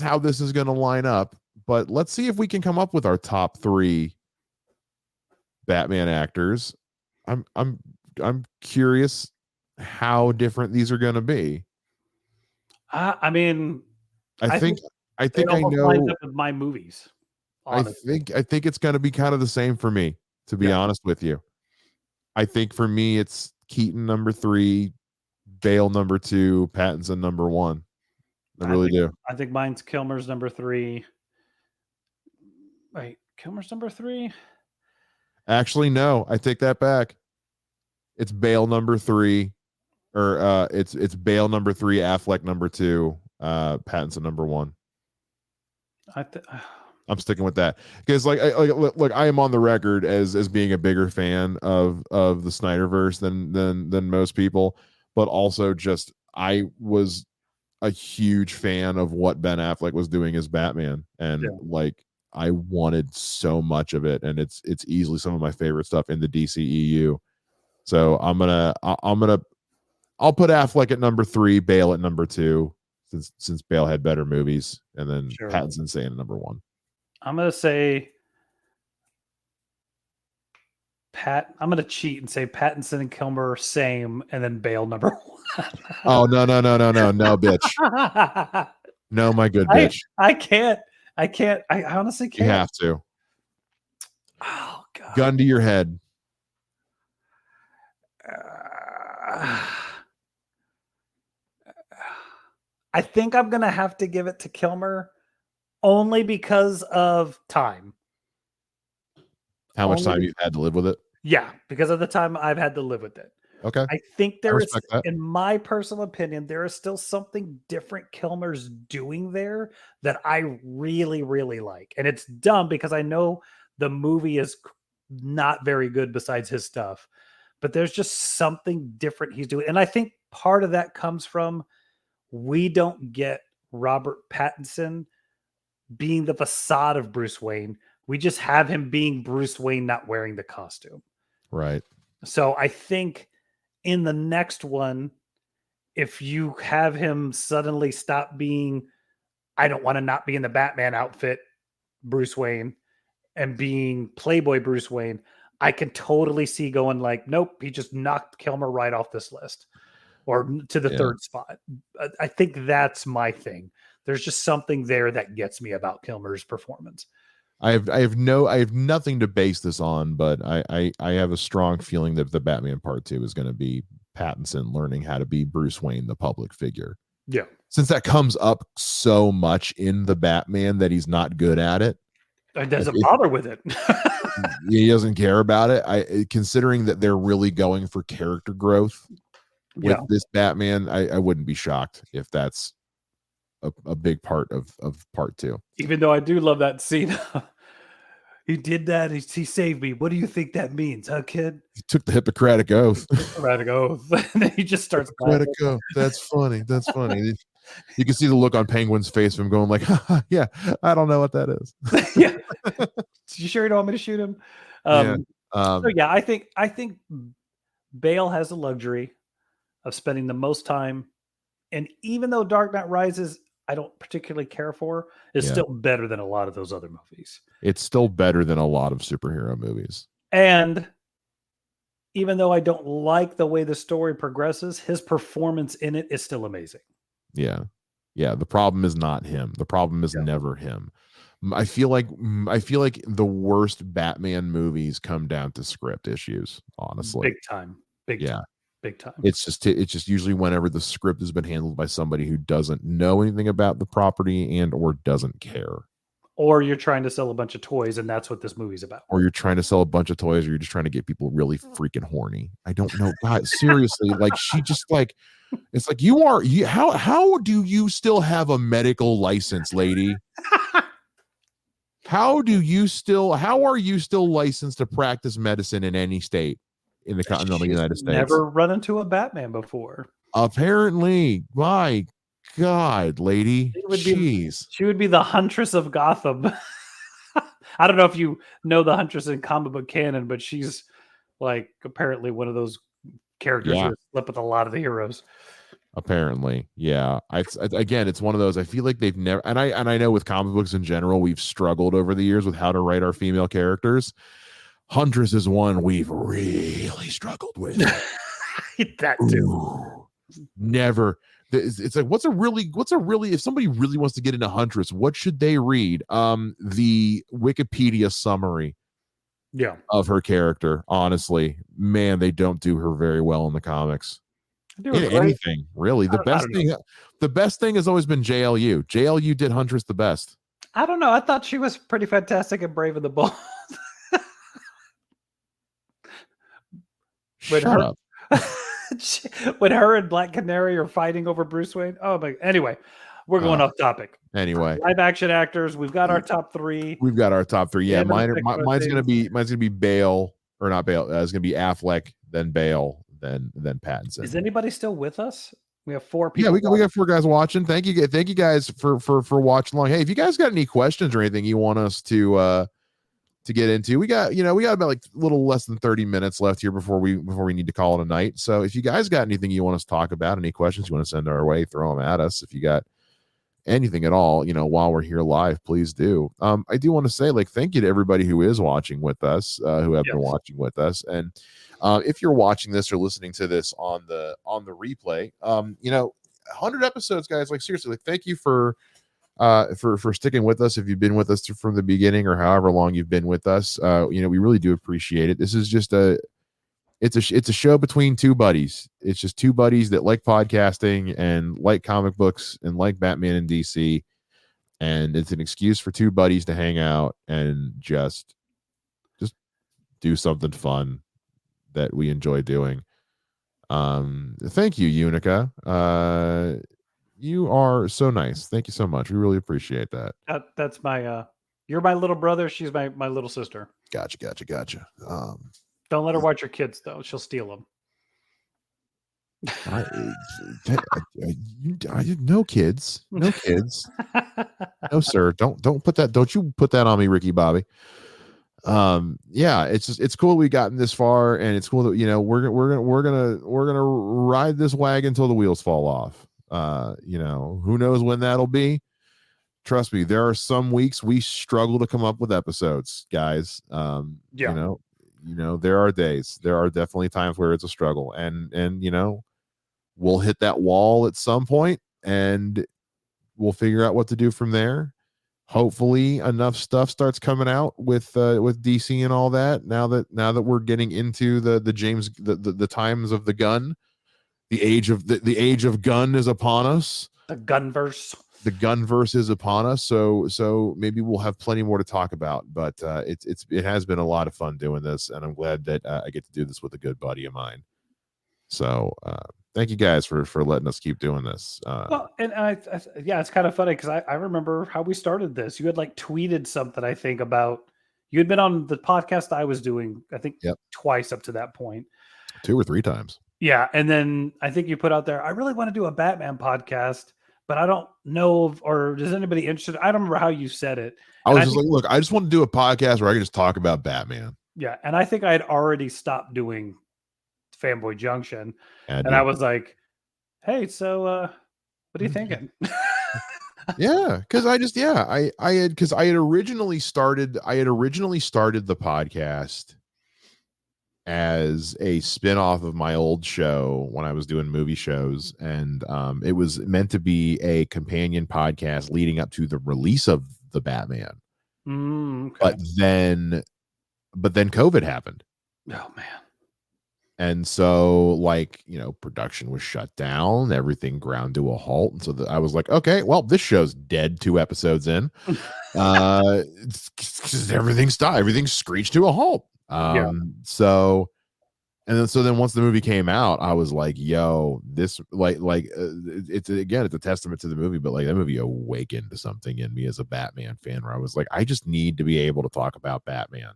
how this is going to line up, but let's see if we can come up with our top 3 Batman actors. I'm curious how different these are going to be. I mean, I think I know lines up with my movies. Honestly. I think it's going to be kind of the same for me, to be honest with you. I think for me it's Keaton number 3, Bale number 2, Pattinson number 1. I really do. I think mine's Kilmer's number 3. Wait, Kilmer's number 3? Actually, no, I take that back. It's Bale number 3, or it's Bale number 3, Affleck number 2, Pattinson number 1. I'm sticking with that because look, I am on the record as being a bigger fan of the Snyderverse than most people, but also just I was a huge fan of what Ben Affleck was doing as Batman, and like I wanted so much of it, and it's easily some of my favorite stuff in the DCEU. So I'll put Affleck at number 3, Bale at number 2, since Bale had better movies, and then Pattinson staying at number 1. I'm gonna say I'm gonna cheat and say Pattinson and Kilmer are same, and then Bale number 1. Oh no, bitch! No, my good bitch. I can't. I honestly can't. You have to. Oh God! Gun to your head. I think I'm gonna have to give it to Kilmer, only because of time. How much time you've had to live with it? Yeah, because of the time I've had to live with it. Okay. I think there is, in my personal opinion, there is still something different Kilmer's doing there that I really, really like. And it's dumb because I know the movie is not very good besides his stuff, but there's just something different he's doing. And I think part of that comes from we don't get Robert Pattinson being the facade of Bruce Wayne. We just have him being Bruce Wayne, not wearing the costume. Right. So I think in the next one, if you have him suddenly stop being, I don't want to not be in the Batman outfit, Bruce Wayne, and being Playboy Bruce Wayne, I can totally see going like, nope, he just knocked Kilmer right off this list or to the third spot. I think that's my thing. There's just something there that gets me about Kilmer's performance. I have nothing to base this on, but I have a strong feeling that the Batman Part 2 is going to be Pattinson learning how to be Bruce Wayne, the public figure. Yeah. Since that comes up so much in the Batman that he's not good at it. It doesn't bother with it. He doesn't care about it. Considering that they're really going for character growth with this Batman, I wouldn't be shocked if that's a big part of Part 2. Even though I do love that scene. He did that. He saved me. What do you think that means, huh, kid? He took the Hippocratic Oath. Hippocratic Oath. And then he just starts Hippocratic Oath. That's funny. That's funny. You can see the look on Penguin's face of him going like, yeah, I don't know what that is. Yeah. You sure you don't want me to shoot him? So yeah, I think Bale has the luxury of spending the most time, and even though Dark Knight Rises I don't particularly care for, is still better than a lot of those other movies. It's still better than a lot of superhero movies. And even though I don't like the way the story progresses, his performance in it is still amazing. Yeah. Yeah. The problem is not him. The problem is never him. I feel like the worst Batman movies come down to script issues, honestly. Big time. Big time. It's just usually whenever the script has been handled by somebody who doesn't know anything about the property and or doesn't care. Or you're trying to sell a bunch of toys, and that's what this movie's about. Or you're trying to sell a bunch of toys, or you're just trying to get people really freaking horny. I don't know. God, seriously, like she just like, it's like how do you still have a medical license, lady? How are you still licensed to practice medicine in any state in the continental United States? Never run into a Batman before. Apparently, my God, lady. She would be the Huntress of Gotham. I don't know if you know the Huntress in comic book canon, but she's like apparently one of those characters who slip with a lot of the heroes. Apparently, yeah. It's one of those. I feel like they've never, and I know with comic books in general, we've struggled over the years with how to write our female characters. Huntress is one we've really struggled with. That too. Never. It's like what's a really if somebody really wants to get into Huntress, what should they read? The Wikipedia summary of her character. Honestly, man, they don't do her very well in the comics. In anything really. The best thing has always been JLU. JLU did Huntress the best. I don't know. I thought she was pretty fantastic at Brave and the Bold. Shut up. When her and Black Canary are fighting over Bruce Wayne. Oh my! Anyway, we're going off topic. Anyway, live action actors. We've got our top three. Yeah, mine's gonna be Bale or not Bale. It's gonna be Affleck, then Bale, then Pattinson. Is anybody still with us? We have 4 people. Yeah, we got 4 guys watching. Thank you guys for watching along. Hey, if you guys got any questions or anything you want us to get into, we got about like a little less than 30 minutes left here before we need to call it a night. So if you guys got anything you want us to talk about, any questions you want to send our way, throw them at us. If you got anything at all, while we're here live, please do. I do want to say thank you to everybody who is watching with us, who have been watching with us. And if you're watching this or listening to this on the replay, 100 episodes, guys, seriously, thank you for sticking with us. If you've been with us from the beginning or however long you've been with us, we really do appreciate it. This is just it's a show between 2 buddies. It's just 2 buddies that like podcasting and like comic books and like Batman and DC. And it's an excuse for 2 buddies to hang out and just do something fun that we enjoy doing. Thank you, Unica. You are so nice. Thank you so much. We really appreciate that. That's my you're my little brother. She's my little sister. Gotcha. Don't let her watch your kids though. She'll steal them. I, no kids, no kids, no sir. Don't put that. Don't you put that on me, Ricky Bobby. Yeah, it's cool we gotten this far, and it's cool that we're gonna ride this wagon until the wheels fall off. Who knows when that'll be. Trust me, there are some weeks we struggle to come up with episodes, guys. Yeah. There are days, there are definitely times where it's a struggle, and we'll hit that wall at some point, and we'll figure out what to do from there. Hopefully enough stuff starts coming out with DC and all that, now that we're getting into the James, the times of the gun, the age of gun is upon us. The Gunverse. The Gunverse is upon us, so maybe we'll have plenty more to talk about. But it has been a lot of fun doing this, and I'm glad that I get to do this with a good buddy of mine. So thank you guys for letting us keep doing this. Well, and yeah, it's kind of funny because I remember how we started this. You had like tweeted something, I think, about you had been on the podcast I was doing, I think, twice up to that point. 2 or 3 times. Yeah, and then I think you put out there, I really want to do a Batman podcast, but I don't know or is anybody interested? I don't remember how you said it. I was like, look, I just want to do a podcast where I can just talk about Batman. Yeah, and I think I had already stopped doing Fanboy Junction, and I was like, hey, so what are you thinking? Yeah, because I had originally started the podcast as a spin-off of my old show when I was doing movie shows, and it was meant to be a companion podcast leading up to the release of the Batman. Okay. But then COVID happened. Oh man. And so, production was shut down, everything ground to a halt. And so I was like, okay, well, this show's dead 2 episodes in. Everything stopped, everything screeched to a halt. So then once the movie came out, I was like, yo, this it's a testament to the movie, but that movie awakened something in me as a Batman fan, where I was like, I just need to be able to talk about Batman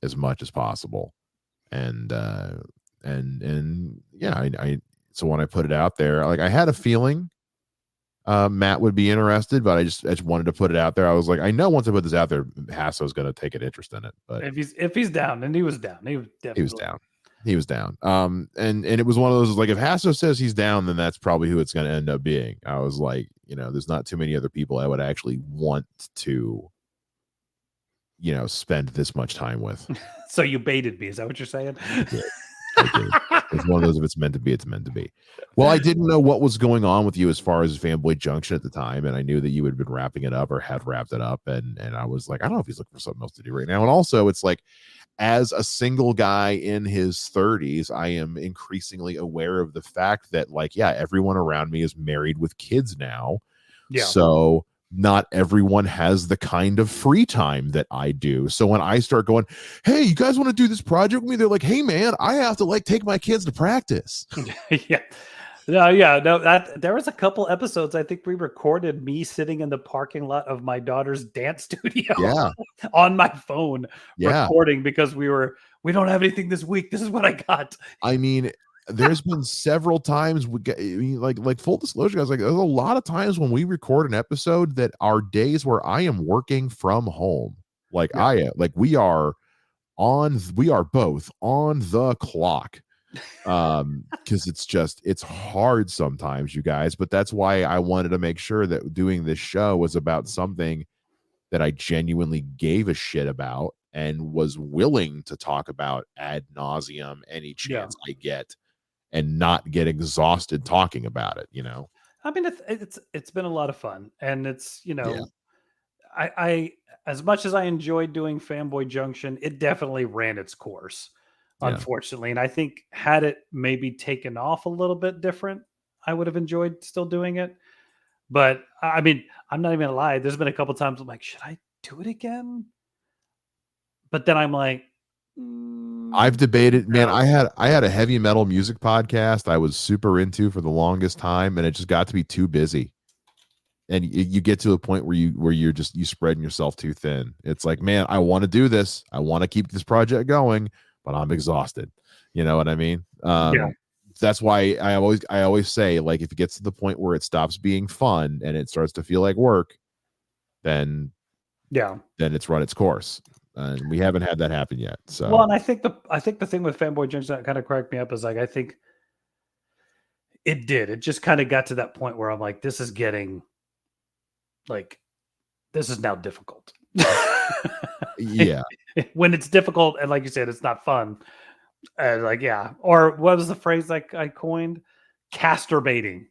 as much as possible. And so when I put it out there, I had a feeling Matt would be interested, but I just wanted to put it out there. I was like, I know once I put this out there, Hasso's going to take an interest in it. But if he's down, and he was down, he was down. And it was one of those, if Hasso says he's down, then that's probably who it's going to end up being. I was like, there's not too many other people I would actually want to spend this much time with. So you baited me, is that what you're saying? I did. It's one of those, if it's meant to be, it's meant to be. Well, I didn't know what was going on with you as far as Fanboy Junction at the time, and I knew that you had been wrapping it up or had wrapped it up, and I was like, I don't know if he's looking for something else to do right now. And also, it's like, as a single guy in his 30s, I am increasingly aware of the fact that everyone around me is married with kids now. So not everyone has the kind of free time that I do. So when I start going, hey, you guys want to do this project with me? They're like, hey man, I have to take my kids to practice. There was a couple episodes I think we recorded me sitting in the parking lot of my daughter's dance studio on my phone recording, because we don't have anything this week. This is what I got. I mean, there's been several times full disclosure, guys, there's a lot of times when we record an episode that are days where I am working from home. We are both on the clock. Because it's hard sometimes, you guys, but that's why I wanted to make sure that doing this show was about something that I genuinely gave a shit about and was willing to talk about ad nauseum any chance I get, and not get exhausted talking about it. I mean, it's been a lot of fun, and it's I as much as I enjoyed doing Fanboy Junction, it definitely ran its course, unfortunately. And I think had it maybe taken off a little bit different, I would have enjoyed still doing it. But I mean, I'm not even gonna lie, there's been a couple times I'm like, should I do it again? But then I'm like, I've debated, man. I had a heavy metal music podcast I was super into for the longest time, and it just got to be too busy. And you get to a point where you're spreading yourself too thin. It's like, man, I want to do this. I want to keep this project going, but I'm exhausted. You know what I mean? that's why I always say, like, if it gets to the point where it stops being fun and it starts to feel like work, then it's run its course. And we haven't had that happen yet. So well, and I think the thing with Fanboy Jinx that kind of cracked me up is like I think it just kind of got to that point where I'm like, this is getting like this is now difficult. yeah. When it's difficult and like you said, it's not fun. Like yeah, or what was the phrase like I coined? Casturbating.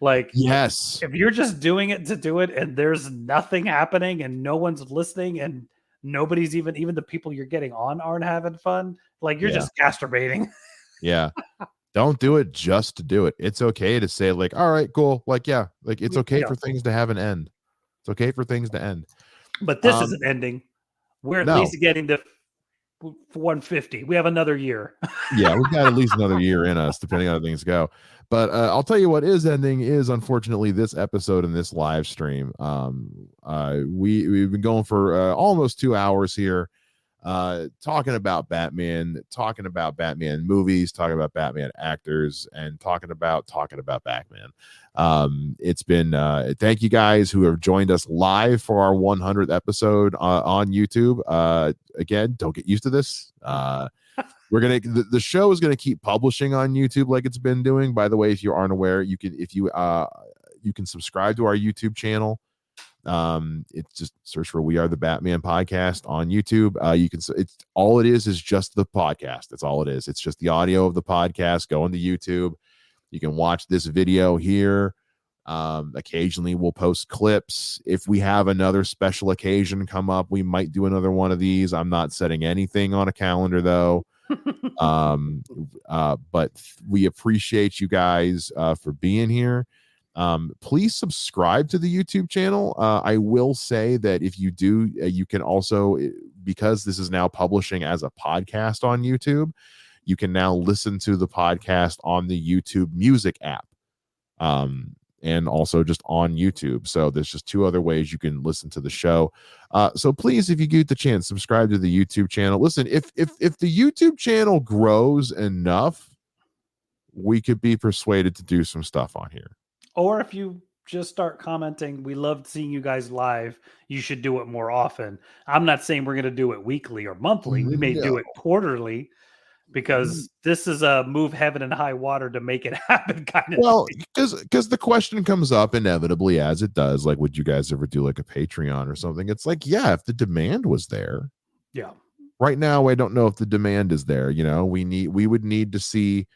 Like Yes. if you're just doing it to do it and there's nothing happening and no one's listening and nobody's even the people you're getting on aren't having fun, like you're just casturbating. Yeah. Don't do it just to do it. It's okay to say, like, all right, cool. Like, yeah, like it's okay for things to have an end. It's okay for things to end. But this isn't ending. We're at least getting to 150. We have another year. Yeah, we've got at least another year in us, depending on how things go. But I'll tell you what is ending is unfortunately this episode and this live stream. We've been going for almost 2 hours here, talking about Batman movies, talking about Batman actors, and talking about Batman. It's been thank you guys who have joined us live for our 100th episode on YouTube. Again, don't get used to this. We're gonna the show is gonna keep publishing on YouTube like it's been doing. By the way, if you aren't aware, you can subscribe to our YouTube channel. It's just search for We Are the Batman podcast on YouTube. You can, it's all it is just the podcast. That's all it is. It's just the audio of the podcast. Go into YouTube. You can watch this video here. Occasionally we'll post clips. If we have another special occasion come up, we might do another one of these. I'm not setting anything on a calendar though. But we appreciate you guys for being here. Please subscribe to the YouTube channel. I will say that if you do, you can also, because this is now publishing as a podcast on YouTube, you can now listen to the podcast on the YouTube Music app. And also just on YouTube. So there's just 2 other ways you can listen to the show. So please, if you get the chance, subscribe to the YouTube channel. Listen, if the YouTube channel grows enough, we could be persuaded to do some stuff on here. Or if you just start commenting, we loved seeing you guys live, you should do it more often. I'm not saying we're going to do it weekly or monthly. We may do it quarterly, because this is a move heaven and high water to make it happen kind of thing. Because the question comes up inevitably, as it does, like, would you guys ever do like a Patreon or something? It's like, yeah, if the demand was there. Yeah. Right now, I don't know if the demand is there. You know, we would need to see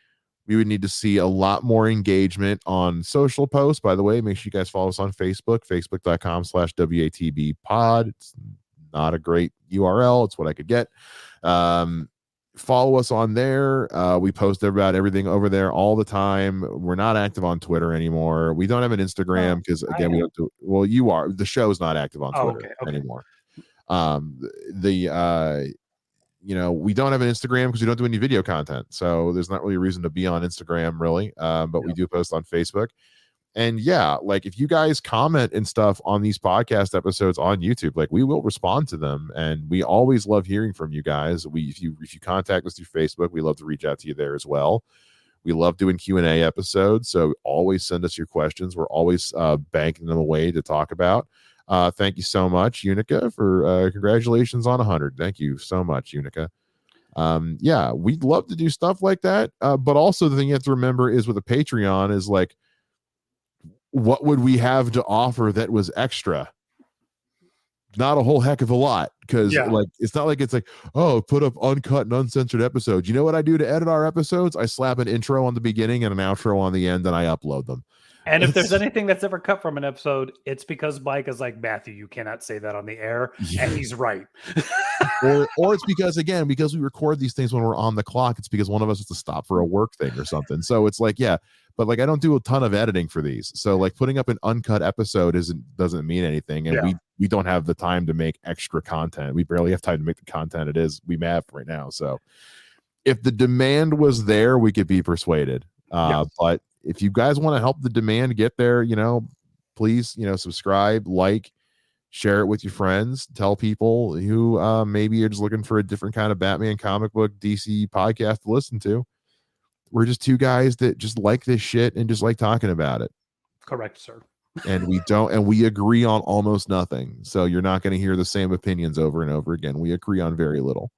a lot more engagement on social posts. By the way, make sure you guys follow us on Facebook, facebook.com/WATB pod. It's not a great URL. It's what I could get. Follow us on there. We post about everything over there all the time. We're not active on Twitter anymore. We don't have an Instagram because again, we don't do, well, you are, the show's not active on Twitter anymore. We don't have an Instagram because we don't do any video content. So there's not really a reason to be on Instagram really. But we do post on Facebook. And yeah, like if you guys comment and stuff on these podcast episodes on YouTube, like we will respond to them, and we always love hearing from you guys. If you contact us through Facebook, we love to reach out to you there as well. We love doing Q&A episodes, so always send us your questions. We're always banking them away to talk about. Thank you so much, Unica, for congratulations on 100. Thank you so much, Unica. Yeah, we'd love to do stuff like that. But also the thing you have to remember is with a Patreon is like, what would we have to offer that was extra? Not a whole heck of a lot, because like it's not like it's like, oh, put up uncut and uncensored episodes. You know what I do to edit our episodes? I slap an intro on the beginning and an outro on the end, and I upload them. And if there's anything that's ever cut from an episode, it's because Mike is like, Matthew, you cannot say that on the air. Yeah. And he's right. or it's because we record these things when we're on the clock. It's because one of us has to stop for a work thing or something. So it's like, yeah, but like I don't do a ton of editing for these. So like putting up an uncut episode doesn't mean anything. And we don't have the time to make extra content. We barely have time to make the content we have right now. So if the demand was there, we could be persuaded. But if you guys want to help the demand get there, please, subscribe, like, share it with your friends, tell people who maybe are just looking for a different kind of Batman comic book DC podcast to listen to. We're just two guys that just like this shit and just like talking about it. Correct, sir. And we agree on almost nothing. So you're not going to hear the same opinions over and over again. We agree on very little.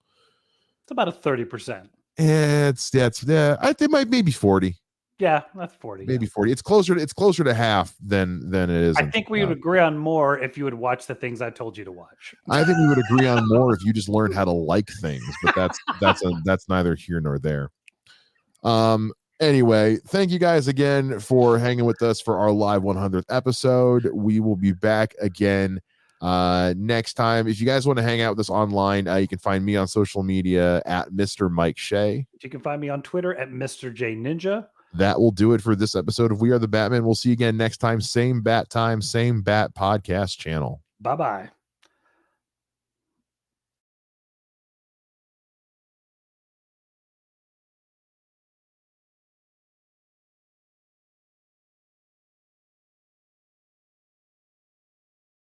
It's about a 30%. Yeah, I think maybe 40. Yeah, that's 40. Maybe 40. It's closer to half than it is. I think we would agree on more if you would watch the things I told you to watch. I think we would agree on more if you just learned how to like things, but that's neither here nor there. Anyway, thank you guys again for hanging with us for our live 100th episode. We will be back again next time. If you guys want to hang out with us online, you can find me on social media at Mr. Mike Shea. You can find me on Twitter at Mr. J Ninja. That will do it for this episode of We Are the Batman. We'll see you again next time. Same bat time, same bat podcast channel. Bye-bye.